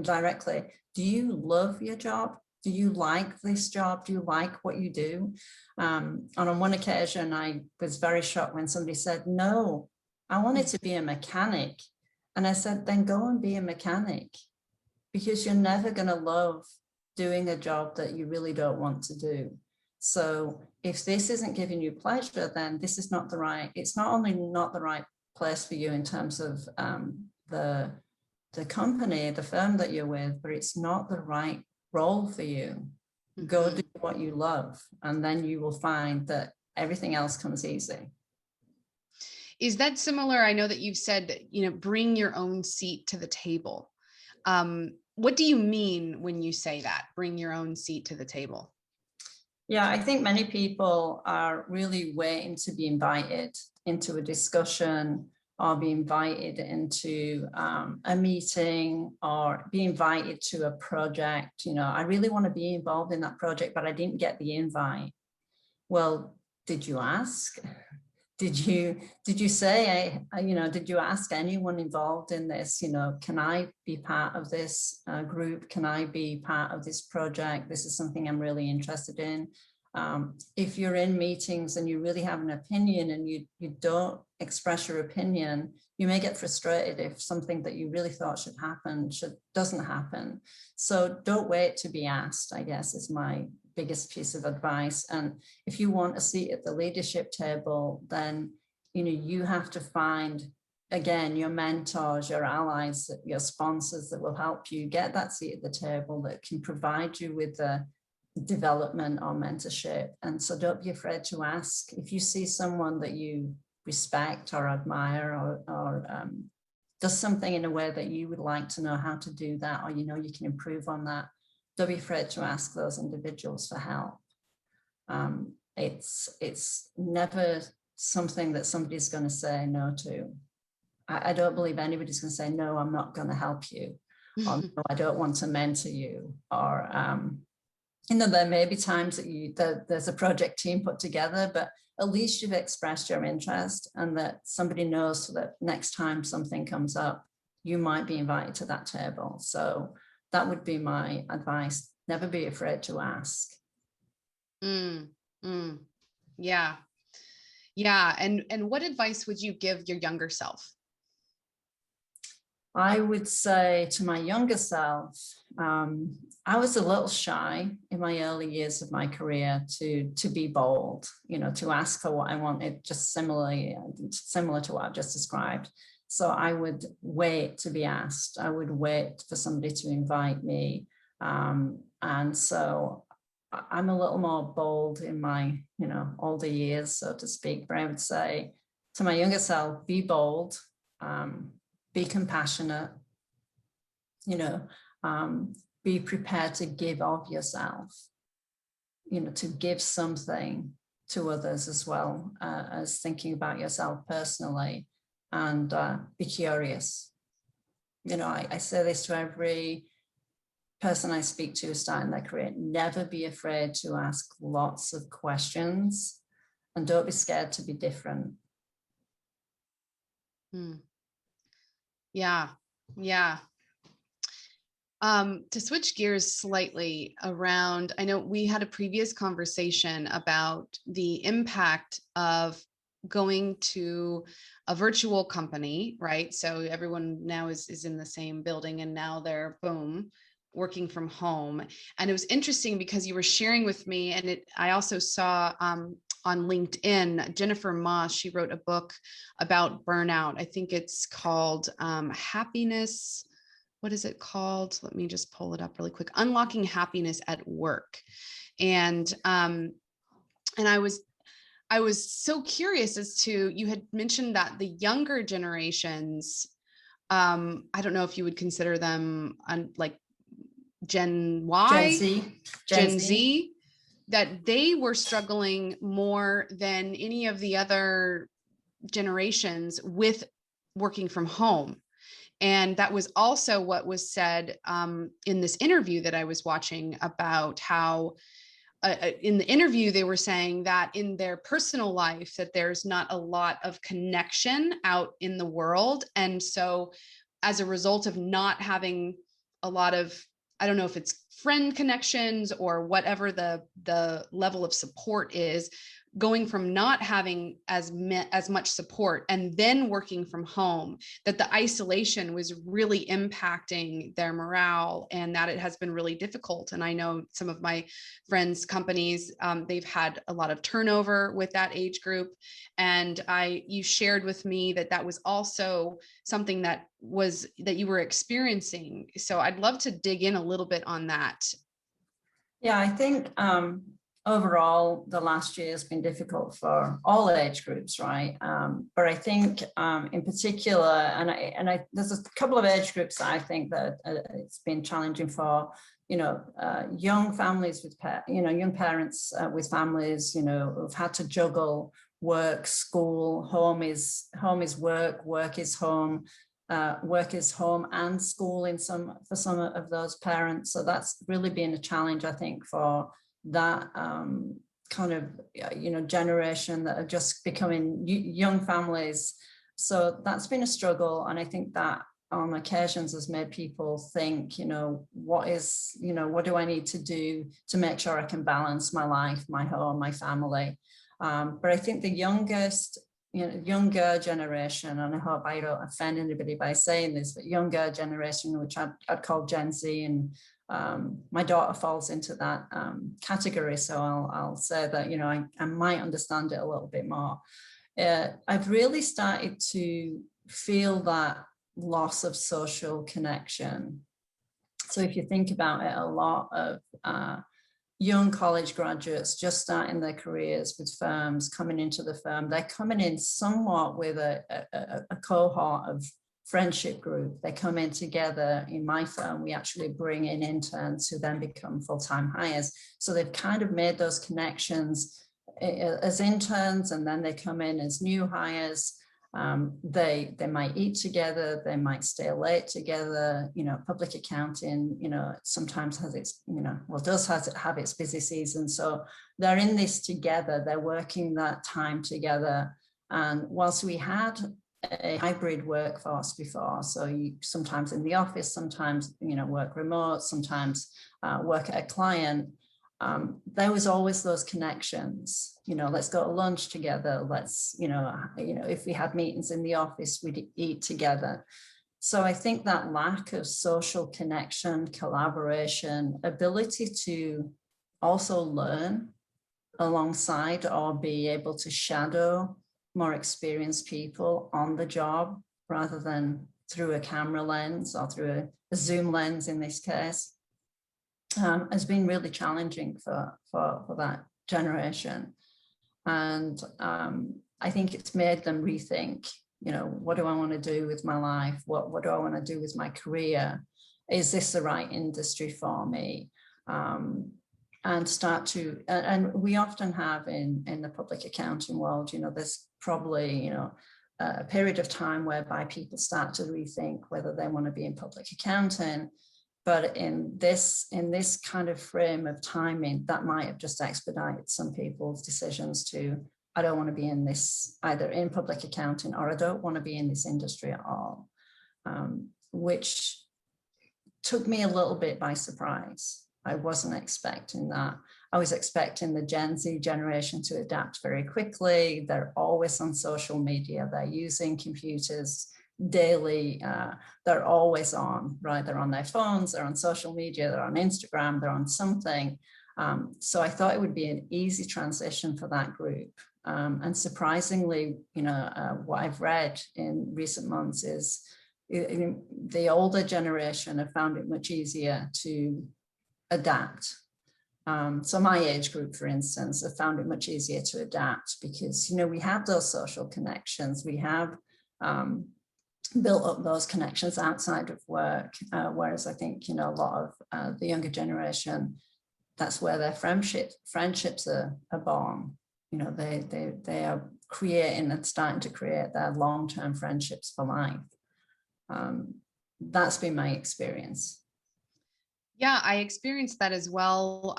directly, do you love your job? Do you like this job? Do you like what you do? And on one occasion, I was very shocked when somebody said, no, I wanted to be a mechanic. And I said, then go and be a mechanic, because you're never going to love doing a job that you really don't want to do. So if this isn't giving you pleasure, then this is not the right, it's not only not the right place for you in terms of the company, the firm that you're with, but it's not the right role for you. Go do what you love, and then you will find that everything else comes easy. Is that similar? I know that you've said, bring your own seat to the table. What do you mean when you say that? Bring your own seat to the table. Yeah, I think many people are really waiting to be invited into a discussion, or be invited into a meeting, or be invited to a project. I really want to be involved in that project, but I didn't get the invite. Well, did you ask? Did you say, did you ask anyone involved in this, can I be part of this group? Can I be part of this project? This is something I'm really interested in. If you're in meetings and you really have an opinion and you don't express your opinion, you may get frustrated if something that you really thought should happen doesn't happen. So don't wait to be asked, I guess, is my biggest piece of advice. And if you want a seat at the leadership table, then you have to find, again, your mentors, your allies, your sponsors that will help you get that seat at the table, that can provide you with the development or mentorship. And so don't be afraid to ask. If you see someone that you respect or admire, or does something in a way that you would like to know how to do that, or you can improve on that, don't be afraid to ask those individuals for help. It's never something that somebody's going to say no to. I don't believe anybody's going to say, no, I'm not going to help you, or no, I don't want to mentor you, or there may be times that there's a project team put together, but at least you've expressed your interest, and that somebody knows so that next time something comes up, you might be invited to that table. So that would be my advice. Never be afraid to ask. Yeah. Yeah. And what advice would you give your younger self? I would say to my younger self, I was a little shy in my early years of my career to be bold, to ask for what I wanted, just similar to what I've just described. So I would wait to be asked. I would wait for somebody to invite me. And so I'm a little more bold in my, older years, so to speak. But I would say to my younger self, be bold, be compassionate, be prepared to give of yourself, to give something to others as well as thinking about yourself personally, and be curious. I say this to every person I speak to starting their career: never be afraid to ask lots of questions, and don't be scared to be different. Yeah. To switch gears slightly around, I know we had a previous conversation about the impact of going to a virtual company, right? So everyone now is in the same building, and now they're working from home. And it was interesting because you were sharing with me, and I also saw on LinkedIn, Jennifer Moss, she wrote a book about burnout. I think it's called Happiness. What is it called? Let me just pull it up really quick. Unlocking Happiness at Work. And I was so curious as to, you had mentioned that the younger generations, I don't know if you would consider them like Gen Y, Gen Z, that they were struggling more than any of the other generations with working from home. And that was also what was said in this interview that I was watching, about how in the interview, they were saying that in their personal life, that there's not a lot of connection out in the world. And so as a result of not having a lot of, I don't know if it's friend connections or whatever the level of support is, going from not having as much support and then working from home, that the isolation was really impacting their morale, and that it has been really difficult. And I know some of my friends' companies, they've had a lot of turnover with that age group. And you shared with me that that was also something that you were experiencing. So I'd love to dig in a little bit on that. Yeah, I think overall, the last year has been difficult for all age groups, right? But I think in particular, and there's a couple of age groups that I think that it's been challenging for, young families with, young parents with families, who've had to juggle work, school, home is work, work is home. Work is home and school for some of those parents. So that's really been a challenge, I think, for that kind of generation that are just becoming young families. So that's been a struggle, and I think that on occasions has made people think, what do I need to do to make sure I can balance my life, my home, my family. But I think the younger generation, and I hope I don't offend anybody by saying this, but younger generation, which I'd call Gen Z, and my daughter falls into that category, so I'll say that I might understand it a little bit more. I've really started to feel that loss of social connection. So if you think about it, a lot of young college graduates just starting their careers with firms, coming into the firm, they're coming in somewhat with a cohort of friendship group. They come in together. In my firm, we actually bring in interns who then become full-time hires. So they've kind of made those connections as interns, and then they come in as new hires. They might eat together, they might stay late together. Public accounting, sometimes has its, does have its busy season. So they're in this together, they're working that time together. And whilst we had a hybrid workforce before, so you sometimes in the office, sometimes, work remote, sometimes work at a client, there was always those connections. Let's go to lunch together. Let's, if we had meetings in the office, we'd eat together. So I think that lack of social connection, collaboration, ability to also learn alongside or be able to shadow more experienced people on the job rather than through a camera lens or through a Zoom lens in this case, has been really challenging for that generation. And I think it's made them rethink, what do I want to do with my life? What do I want to do with my career? Is this the right industry for me? And start to, and we often have in the public accounting world, there's probably, a period of time whereby people start to rethink whether they want to be in public accounting. But in this kind of frame of timing, that might have just expedited some people's decisions to, I don't want to be in this, either in public accounting, or I don't want to be in this industry at all, which took me a little bit by surprise. I wasn't expecting that. I was expecting the Gen Z generation to adapt very quickly. They're always on social media. They're using computers daily. They're always on, right? They're on their phones, they're on social media, they're on Instagram, they're on something. So I thought it would be an easy transition for that group. And surprisingly, what I've read in recent months is the older generation have found it much easier to adapt. So my age group, for instance, have found it much easier to adapt because, we have those social connections. We have built up those connections outside of work, whereas I think, a lot of the younger generation, that's where their friendships are born. They are creating and starting to create their long-term friendships for life. That's been my experience. Yeah, I experienced that as well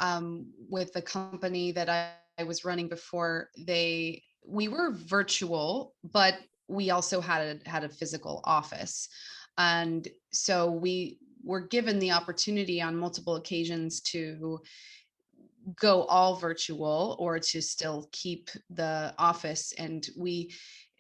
with the company that I was running before. We were virtual, but we also had a physical office. And so we were given the opportunity on multiple occasions to go all virtual or to still keep the office. And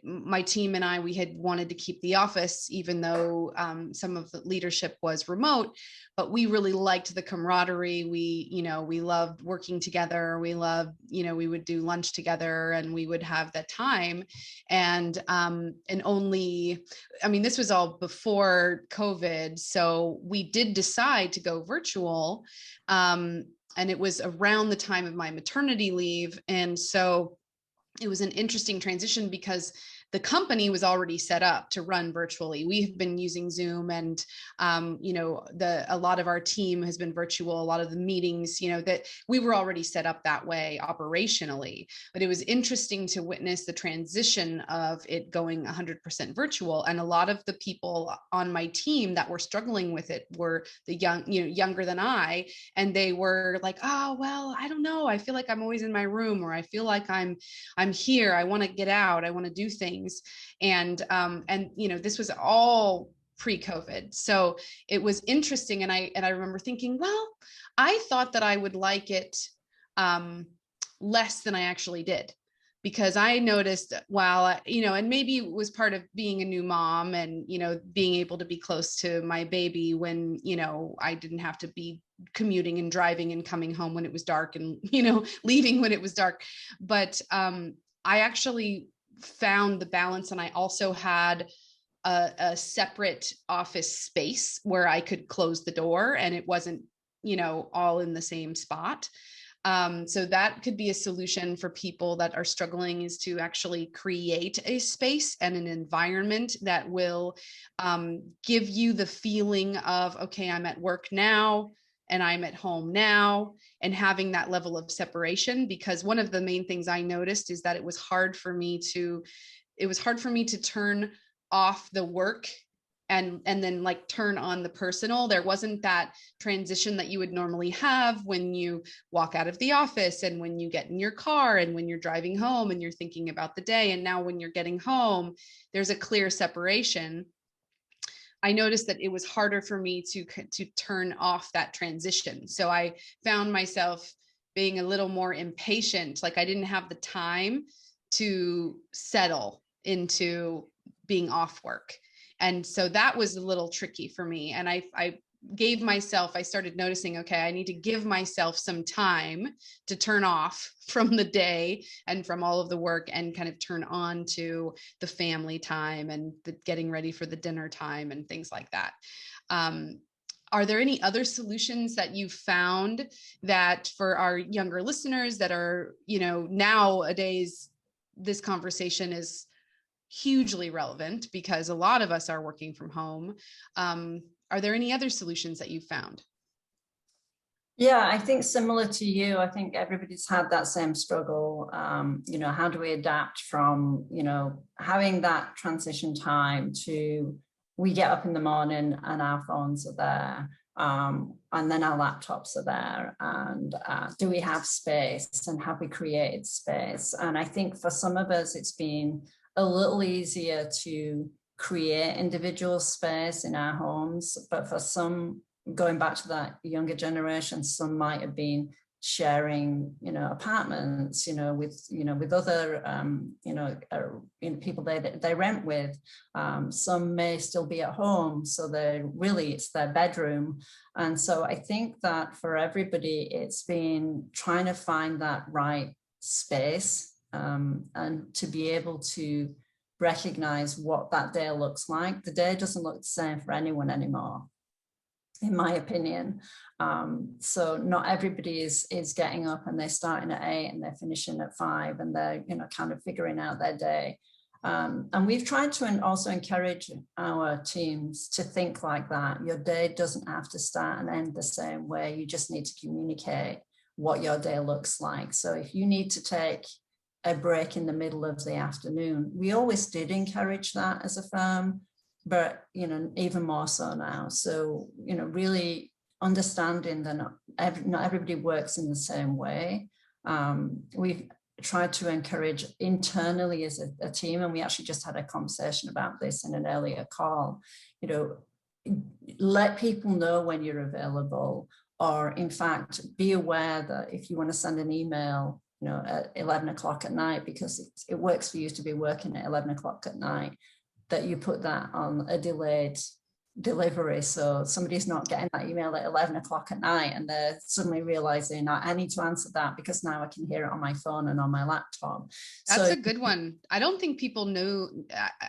my team and I, we had wanted to keep the office, even though some of the leadership was remote, but we really liked the camaraderie. We loved working together. We loved, we would do lunch together and we would have that time. And only, this was all before COVID. So we did decide to go virtual. And it was around the time of my maternity leave. And so it was an interesting transition because the company was already set up to run virtually. We've been using Zoom, and a lot of our team has been virtual. A lot of the meetings, that we were already set up that way operationally. But it was interesting to witness the transition of it going 100% virtual. And a lot of the people on my team that were struggling with it were the younger than I, and they were like, "Oh, well, I don't know. I feel like I'm always in my room, or I feel like I'm here. I want to get out. I want to do things." And this was all pre-COVID. So it was interesting. And I remember thinking, well, I thought that I would like it less than I actually did, because I noticed and maybe it was part of being a new mom and, being able to be close to my baby when, I didn't have to be commuting and driving and coming home when it was dark and, leaving when it was dark. But I actually found the balance. And I also had a separate office space where I could close the door and it wasn't, all in the same spot. So that could be a solution for people that are struggling, is to actually create a space and an environment that will give you the feeling of, okay, I'm at work now and I'm at home now, and having that level of separation. Because one of the main things I noticed is that it was hard for me to turn off the work and then like turn on the personal. There wasn't that transition that you would normally have when you walk out of the office and when you get in your car and when you're driving home and you're thinking about the day. And now when you're getting home, there's a clear separation. I noticed that it was harder for me to turn off that transition. So I found myself being a little more impatient. Like I didn't have the time to settle into being off work. And so that was a little tricky for me. And I started noticing, okay, I need to give myself some time to turn off from the day and from all of the work and kind of turn on to the family time and the getting ready for the dinner time and things like that. Are there any other solutions that you've found that for our younger listeners that are, nowadays, this conversation is hugely relevant because a lot of us are working from home. Are there any other solutions that you've found? Yeah, I think similar to you, I think everybody's had that same struggle. How do we adapt from, having that transition time to, we get up in the morning and our phones are there, and then our laptops are there, and do we have space, and have we created space? And I think for some of us, it's been a little easier to create individual space in our homes, but for some, going back to that younger generation, some might have been sharing, apartments, with other, people they rent with. Some may still be at home, so it's their bedroom. And so I think that for everybody, it's been trying to find that right space, and to be able to recognize what that day looks like. The day doesn't look the same for anyone anymore, in my opinion. So not everybody is getting up and they're starting at 8 and they're finishing at 5, and they're kind of figuring out their day. And we've tried to also encourage our teams to think like that. Your day doesn't have to start and end the same way. You just need to communicate what your day looks like. So if you need to take a break in the middle of the afternoon, we always did encourage that as a firm, but even more so now. So really understanding that not everybody works in the same way. We've tried to encourage internally as a team, and we actually just had a conversation about this in an earlier call. Let people know when you're available. or in fact, be aware that if you want to send an email, at 11 o'clock at night, because it works for you to be working at 11 o'clock at night, that you put that on a delayed delivery, so somebody's not getting that email at 11 o'clock at night and they're suddenly realizing I need to answer that because now I can hear it on my phone and on my laptop. That's a good one. I don't think people know.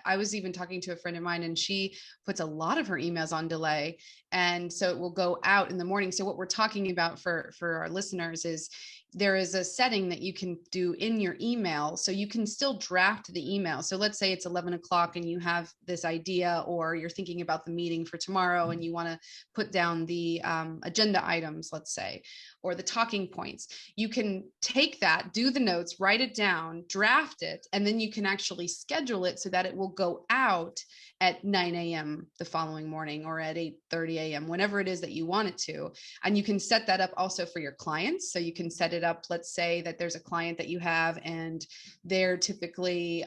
I was even talking to a friend of mine and she puts a lot of her emails on delay, and so it will go out in the morning. So what we're talking about for our listeners is there is a setting that you can do in your email, so you can still draft the email. So let's say it's 11 o'clock and you have this idea, or you're thinking about the meeting for tomorrow and you want to put down the agenda items, let's say, or the talking points. You can take that, do the notes, write it down, draft it, and then you can actually schedule it so that it will go out at 9 a.m. the following morning, or at 8:30 a.m., whenever it is that you want it to. And you can set that up also for your clients. So you can set it up, let's say that there's a client that you have and they're typically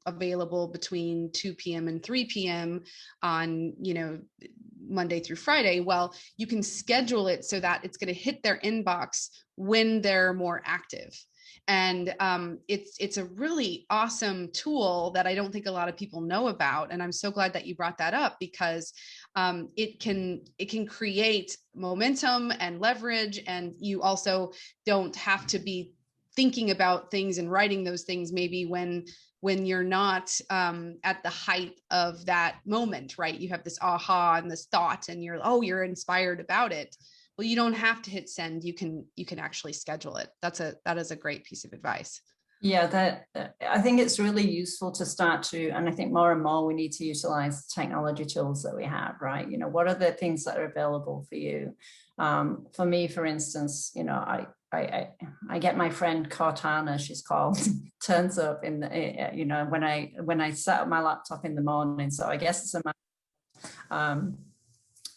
available between 2 p.m. and 3 p.m. on, Monday through Friday. Well, you can schedule it so that it's going to hit their inbox when they're more active. And it's a really awesome tool that I don't think a lot of people know about. And I'm so glad that you brought that up, because it can create momentum and leverage. And you also don't have to be thinking about things and writing those things maybe when you're not at the height of that moment, right? You have this aha and this thought and you're inspired about it. Well, you don't have to hit send. You can actually schedule it. That is a great piece of advice. Yeah, I think it's really useful to start to, and I think more and more we need to utilize technology tools that we have, right? What are the things that are available for you? For me, for instance, I get my friend Cortana, she's called, turns up in the, when I set up my laptop in the morning. So I guess it's a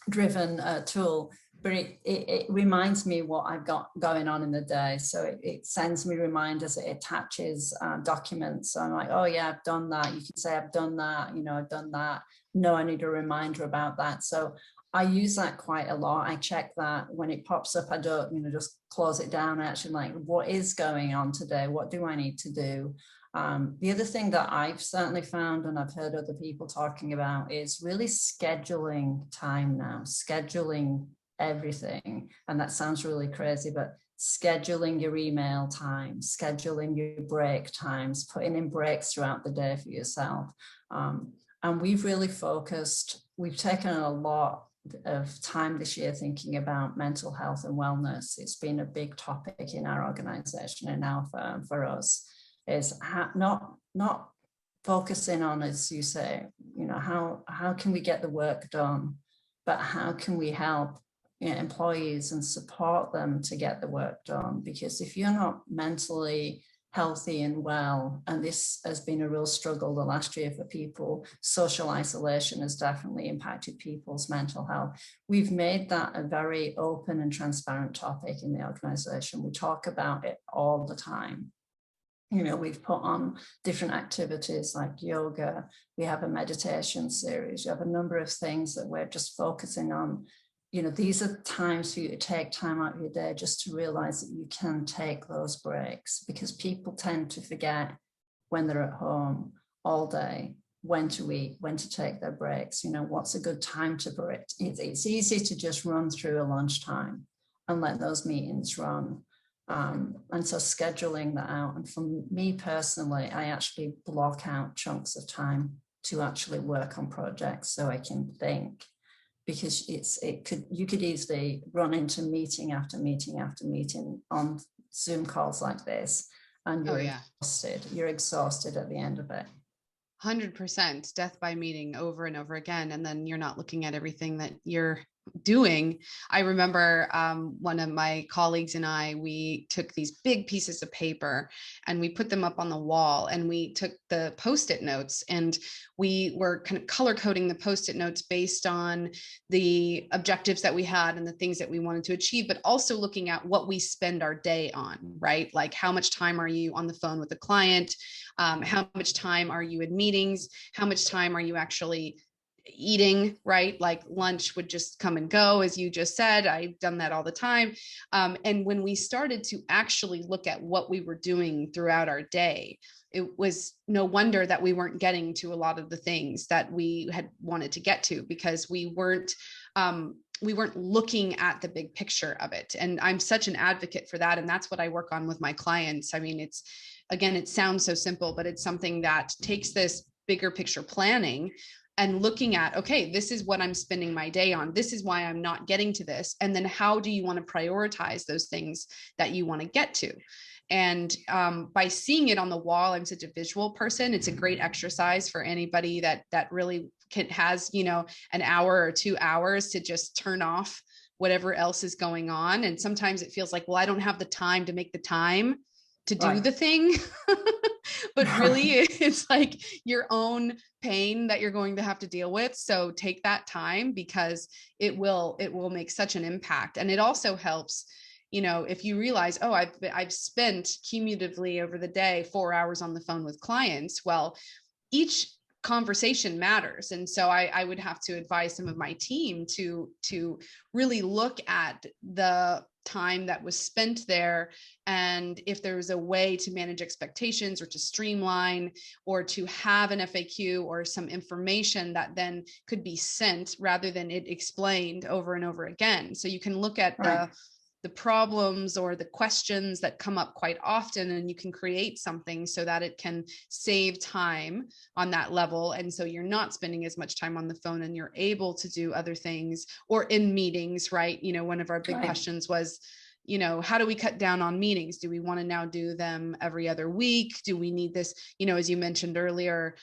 driven tool. But it reminds me what I've got going on in the day. So it sends me reminders, it attaches documents. So I'm like, oh yeah, I've done that. You can say I've done that, I've done that. No, I need a reminder about that. So I use that quite a lot. I check that when it pops up. I don't, just close it down. I actually like, what is going on today? What do I need to do? The other thing that I've certainly found, and I've heard other people talking about, is really scheduling time now, scheduling everything. And that sounds really crazy, but scheduling your email time, scheduling your break times, putting in breaks throughout the day for yourself. And we've really focused, we've taken a lot of time this year thinking about mental health and wellness. It's been a big topic in our organization and our firm for us, is not focusing on, as you say, how can we get the work done, but how can we help employees and support them to get the work done? Because if you're not mentally healthy and well, and this has been a real struggle the last year for people, social isolation has definitely impacted people's mental health. We've made that a very open and transparent topic in the organization. We talk about it all the time. We've put on different activities like yoga. We have a meditation series. We have a number of things that we're just focusing on. These are times for you to take time out of your day just to realize that you can take those breaks, because people tend to forget when they're at home all day, when to eat, when to take their breaks, what's a good time to break. It's easy to just run through a lunchtime and let those meetings run. And so scheduling that out. And for me personally, I actually block out chunks of time to actually work on projects so I can think. Because you could easily run into meeting after meeting after meeting on Zoom calls like this, and you're exhausted. You're exhausted at the end of it. 100% death by meeting over and over again, and then you're not looking at everything that you're doing. I remember one of my colleagues and we took these big pieces of paper and we put them up on the wall, and we took the Post-it notes and we were kind of color coding the Post-it notes based on the objectives that we had and the things that we wanted to achieve, but also looking at what we spend our day on, right? Like how much time are you on the phone with the client? How much time are you in meetings? How much time are you actually eating, right? Like lunch would just come and go, as you just said. I've done that all the time. And when we started to actually look at what we were doing throughout our day, it was no wonder that we weren't getting to a lot of the things that we had wanted to get to, because we weren't looking at the big picture of it. And I'm such an advocate for that. And that's what I work on with my clients. I mean, it sounds so simple, but it's something that takes this bigger picture planning and looking at, okay, this is what I'm spending my day on. This is why I'm not getting to this. And then how do you want to prioritize those things that you want to get to? And by seeing it on the wall, I'm such a visual person. It's a great exercise for anybody that really has, an hour or 2 hours to just turn off whatever else is going on. And sometimes it feels like, well, I don't have the time to make the time to do the thing. But really, it's like your own pain that you're going to have to deal with. So take that time, because it will make such an impact. And it also helps, if you realize, oh, I've spent cumulatively over the day 4 hours on the phone with clients. Well, each conversation matters. And so I would have to advise some of my team to really look at the time that was spent there, and if there was a way to manage expectations or to streamline or to have an FAQ or some information that then could be sent rather than it explained over and over again. So you can look at the problems or the questions that come up quite often, and you can create something so that it can save time on that level. And so you're not spending as much time on the phone, and you're able to do other things or in meetings, right? One of our big questions was, how do we cut down on meetings? Do we want to now do them every other week? Do we need this, as you mentioned earlier,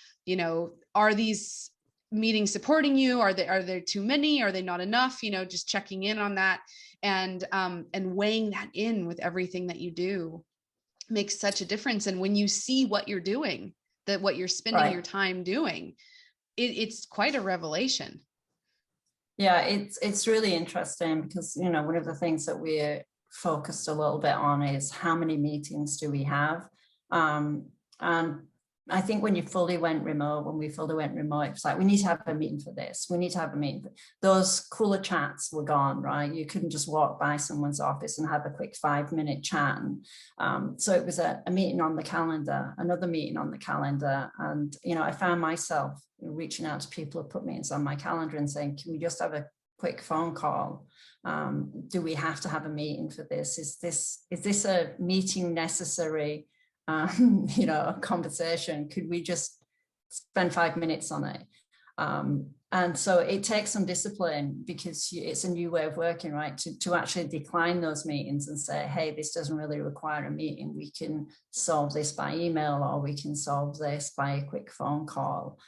are these meetings supporting you? Are there too many? Are they not enough? Just checking in on that. And weighing that in with everything that you do makes such a difference. And when you see what you're doing, that what you're spending your time doing, it's quite a revelation. Yeah, it's really interesting, because one of the things that we're focused a little bit on is how many meetings do we have, and I think when we fully went remote, it's like, we need to have a meeting for this. We need to have a meeting. Those cooler chats were gone, right? You couldn't just walk by someone's office and have a quick 5-minute chat. So it was a meeting on the calendar, another meeting on the calendar. And, I found myself reaching out to people who put meetings on my calendar and saying, can we just have a quick phone call? Do we have to have a meeting for this? Is this a meeting necessary? A conversation? Could we just spend 5 minutes on it? And so it takes some discipline, because it's a new way of working, right? To actually decline those meetings and say, hey, this doesn't really require a meeting. We can solve this by email, or we can solve this by a quick phone call.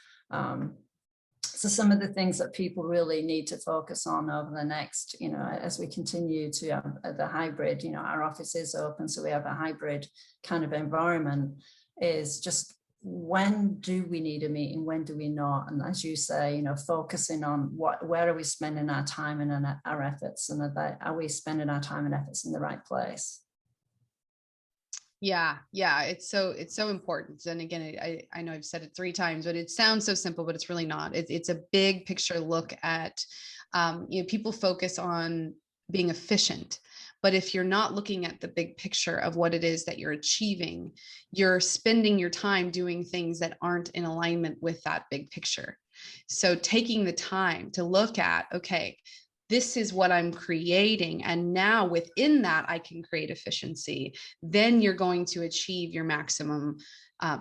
So some of the things that people really need to focus on over the next, as we continue to have the hybrid, our office is open, so we have a hybrid kind of environment, is just, when do we need a meeting? When do we not? And as you say, focusing on where are we spending our time and our efforts, and are we spending our time and efforts in the right place? Yeah. It's so important. And again, I know I've said it 3 times, but it sounds so simple, but it's really not. It's a big picture look at, people focus on being efficient, but if you're not looking at the big picture of what it is that you're achieving, you're spending your time doing things that aren't in alignment with that big picture. So taking the time to look at, okay, this is what I'm creating, and now within that, I can create efficiency. Then you're going to achieve your maximum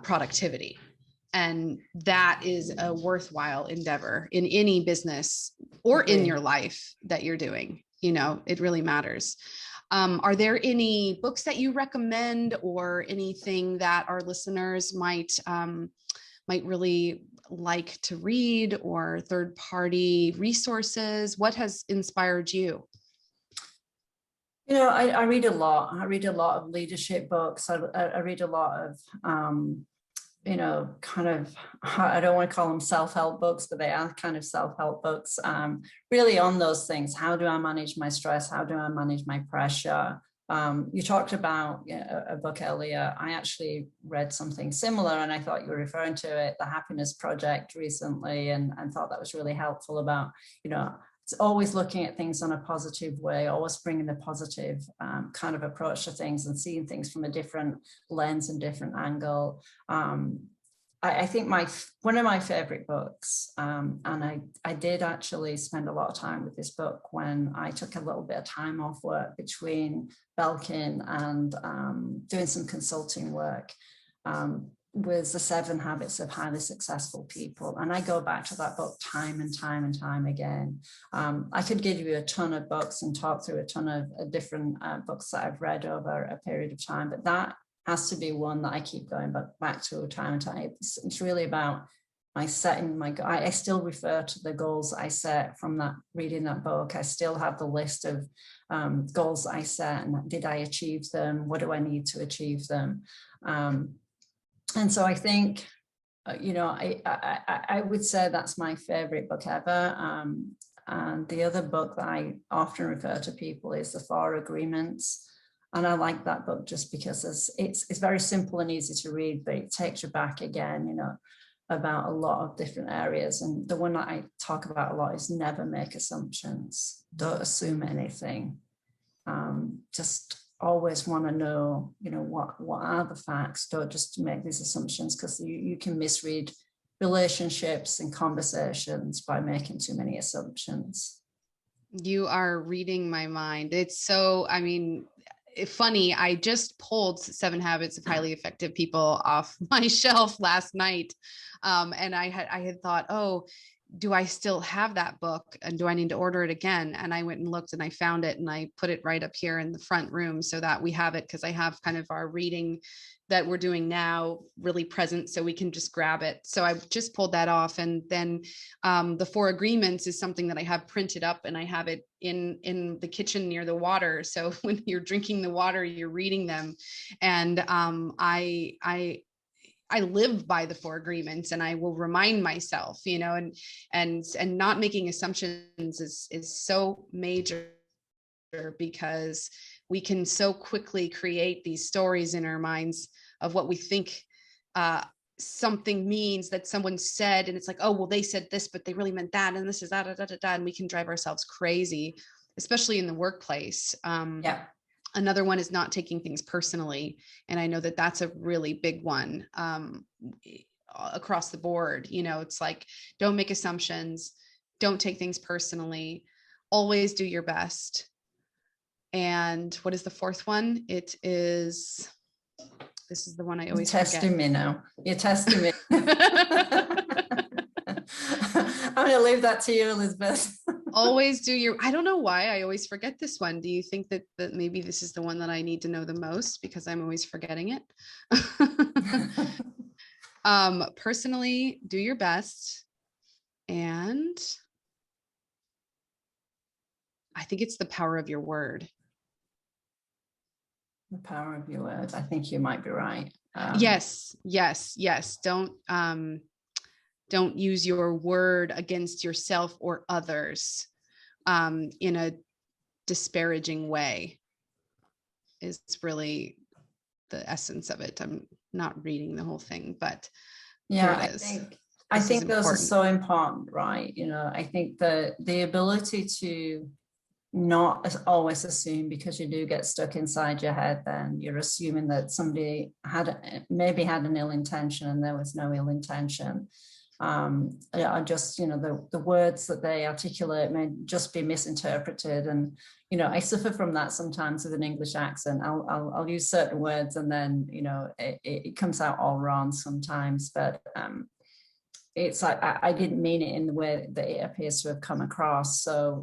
productivity. And that is a worthwhile endeavor in any business or in your life that you're doing. It really matters. Are there any books that you recommend, or anything that our listeners might really like to read, or third-party resources? What has inspired you? I read a lot. I read a lot of leadership books. I read a lot of, kind of, I don't want to call them self-help books, but they are kind of self-help books, really on those things. How do I manage my stress? How do I manage my pressure? You talked about a book earlier. I actually read something similar, and I thought you were referring to it, The Happiness Project, recently, and thought that was really helpful about, it's always looking at things in a positive way, always bringing a positive kind of approach to things and seeing things from a different lens and different angle. I think one of my favorite books, and I did actually spend a lot of time with this book when I took a little bit of time off work between Belkin and doing some consulting work, was The 7 Habits of Highly Successful People. And I go back to that book time and time and time again. I could give you a ton of books and talk through a ton of different books that I've read over a period of time, but that has to be one that I keep going back to time and time. It's really about I still refer to the goals I set from reading that book. I still have the list of goals I set, and did I achieve them? What do I need to achieve them? And so I think, I would say that's my favorite book ever. And the other book that I often refer to people is The 4 Agreements. And I like that book just because it's very simple and easy to read, but it takes you back again, about a lot of different areas. And the one that I talk about a lot is never make assumptions. Don't assume anything. Just always want to know, what are the facts. Don't just make these assumptions, because you can misread relationships and conversations by making too many assumptions. You are reading my mind. It's so, funny, I just pulled 7 Habits of Highly Effective People off my shelf last night. And I had thought, oh, do I still have that book, and do I need to order it again? And I went and looked, and I found it, and I put it right up here in the front room so that we have it, because I have kind of our reading that we're doing now really present, so we can just grab it. So I just pulled that off. And then the 4 Agreements is something that I have printed up, and I have it in the kitchen near the water. So when you're drinking the water, you're reading them. And I live by the 4 Agreements, and I will remind myself, and not making assumptions is so major, because we can so quickly create these stories in our minds of what we think something means that someone said. And it's like, oh, well, they said this, but they really meant that. And this is that, and we can drive ourselves crazy, especially in the workplace. Yeah. Another one is not taking things personally. And I know that that's a really big one across the board. It's like, don't make assumptions, don't take things personally, always do your best. And what is the 4th one? This is the one I always forget. Testing me now. You're testing me. I'm going to leave that to you, Elizabeth. Always do I don't know why I always forget this one. Do you think that maybe this is the one that I need to know the most, because I'm always forgetting it? Personally, do your best. And I think it's the power of your word. The power of your word. I think you might be right. Yes. Don't use your word against yourself or others in a disparaging way, is really the essence of it. I'm not reading the whole thing, but yeah, I think those are so important, right? I think the ability to not always assume, because you do get stuck inside your head, then you're assuming that somebody maybe had an ill intention, and there was no ill intention. Just, the words that they articulate may just be misinterpreted. And, I suffer from that sometimes with an English accent. I'll use certain words, and then, it comes out all wrong sometimes. But it's like, I didn't mean it in the way that it appears to have come across. So,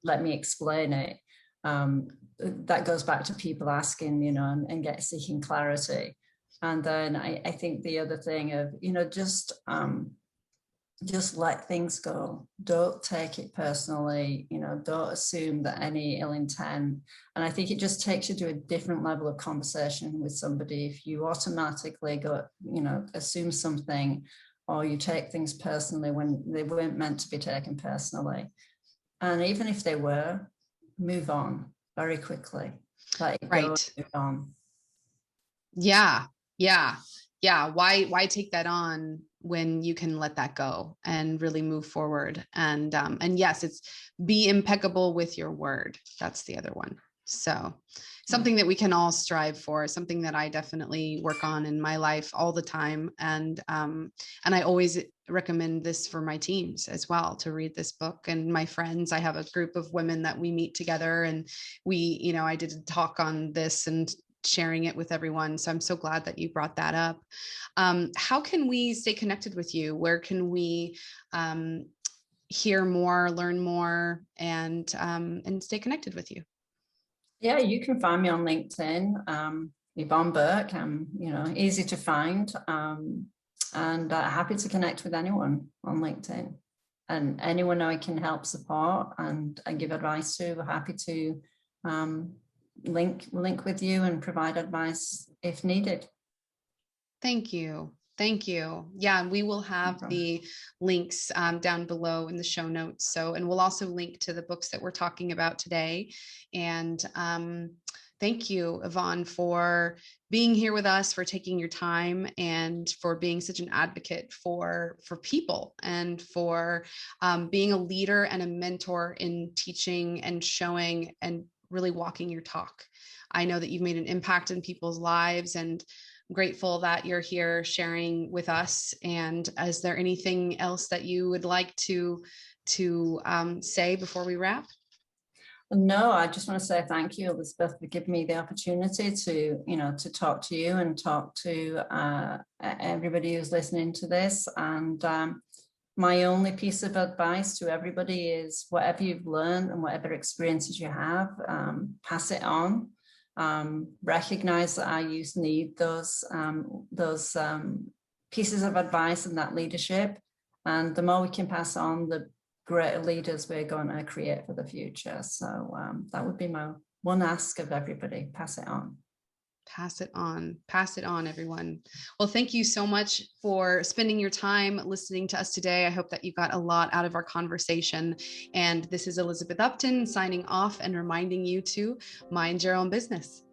let me explain it. That goes back to people asking, and seeking clarity. And then I think the other thing of, just let things go. Don't take it personally, don't assume that any ill intent. And I think it just takes you to a different level of conversation with somebody if you automatically go, assume something, or you take things personally when they weren't meant to be taken personally. And even if they were, move on very quickly. let it go, Right. and move on. Yeah. Yeah. Yeah. Why take that on when you can let that go and really move forward? And yes, it's be impeccable with your word. That's the other one. So something that we can all strive for, something that I definitely work on in my life all the time. And I always recommend this for my teams as well, to read this book. And my friends, I have a group of women that we meet together, and I did a talk on this and sharing it with everyone. So I'm so glad that you brought that up. How can we stay connected with you? Where can we hear more, learn more, and stay connected with you? Yeah, you can find me on LinkedIn, Yvonne Burke. I'm, easy to find, and happy to connect with anyone on LinkedIn, and anyone I can help support and give advice to. We're happy to link with you and provide advice if needed. Thank you. Thank you. Yeah, and we will have the links down below in the show notes. And we'll also link to the books that we're talking about today. And thank you, Yvonne, for being here with us, for taking your time, and for being such an advocate for people, and for being a leader and a mentor in teaching and showing and really walking your talk. I know that you've made an impact in people's lives, and grateful that you're here sharing with us. And is there anything else that you would like to say before we wrap? No, I just want to say thank you, Elizabeth, for giving me the opportunity to talk to you and talk to everybody who's listening to this. And my only piece of advice to everybody is, whatever you've learned and whatever experiences you have, pass it on. Recognize that I used to need those pieces of advice and that leadership, and the more we can pass on, the greater leaders we're going to create for the future. So that would be my one ask of everybody: pass it on. Pass it on. Pass it on, everyone. Well, thank you so much for spending your time listening to us today. I hope that you got a lot out of our conversation. And this is Elizabeth Upton signing off and reminding you to mind your own business.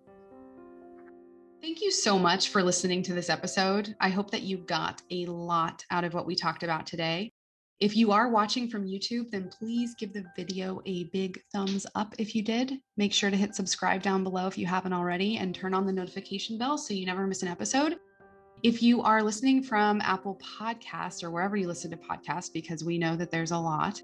Thank you so much for listening to this episode. I hope that you got a lot out of what we talked about today. If you are watching from YouTube, then please give the video a big thumbs up if you did. Make sure to hit subscribe down below if you haven't already, and turn on the notification bell so you never miss an episode. If you are listening from Apple Podcasts or wherever you listen to podcasts, because we know that there's a lot,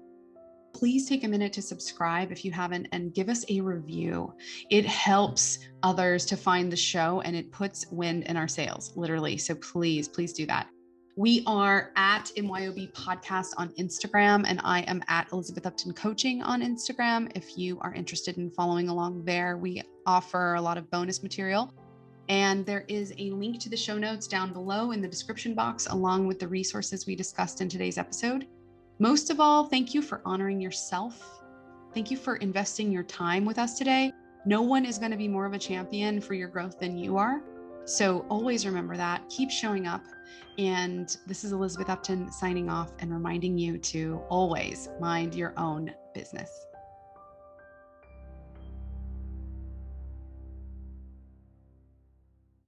please take a minute to subscribe if you haven't, and give us a review. It helps others to find the show, and it puts wind in our sails, literally. So please do that. We are at MYOB Podcast on Instagram, and I am at Elizabeth Upton Coaching on Instagram. If you are interested in following along there, we offer a lot of bonus material. And there is a link to the show notes down below in the description box, along with the resources we discussed in today's episode. Most of all, thank you for honoring yourself. Thank you for investing your time with us today. No one is going to be more of a champion for your growth than you are. So always remember that. Keep showing up. And this is Elizabeth Upton signing off and reminding you to always mind your own business.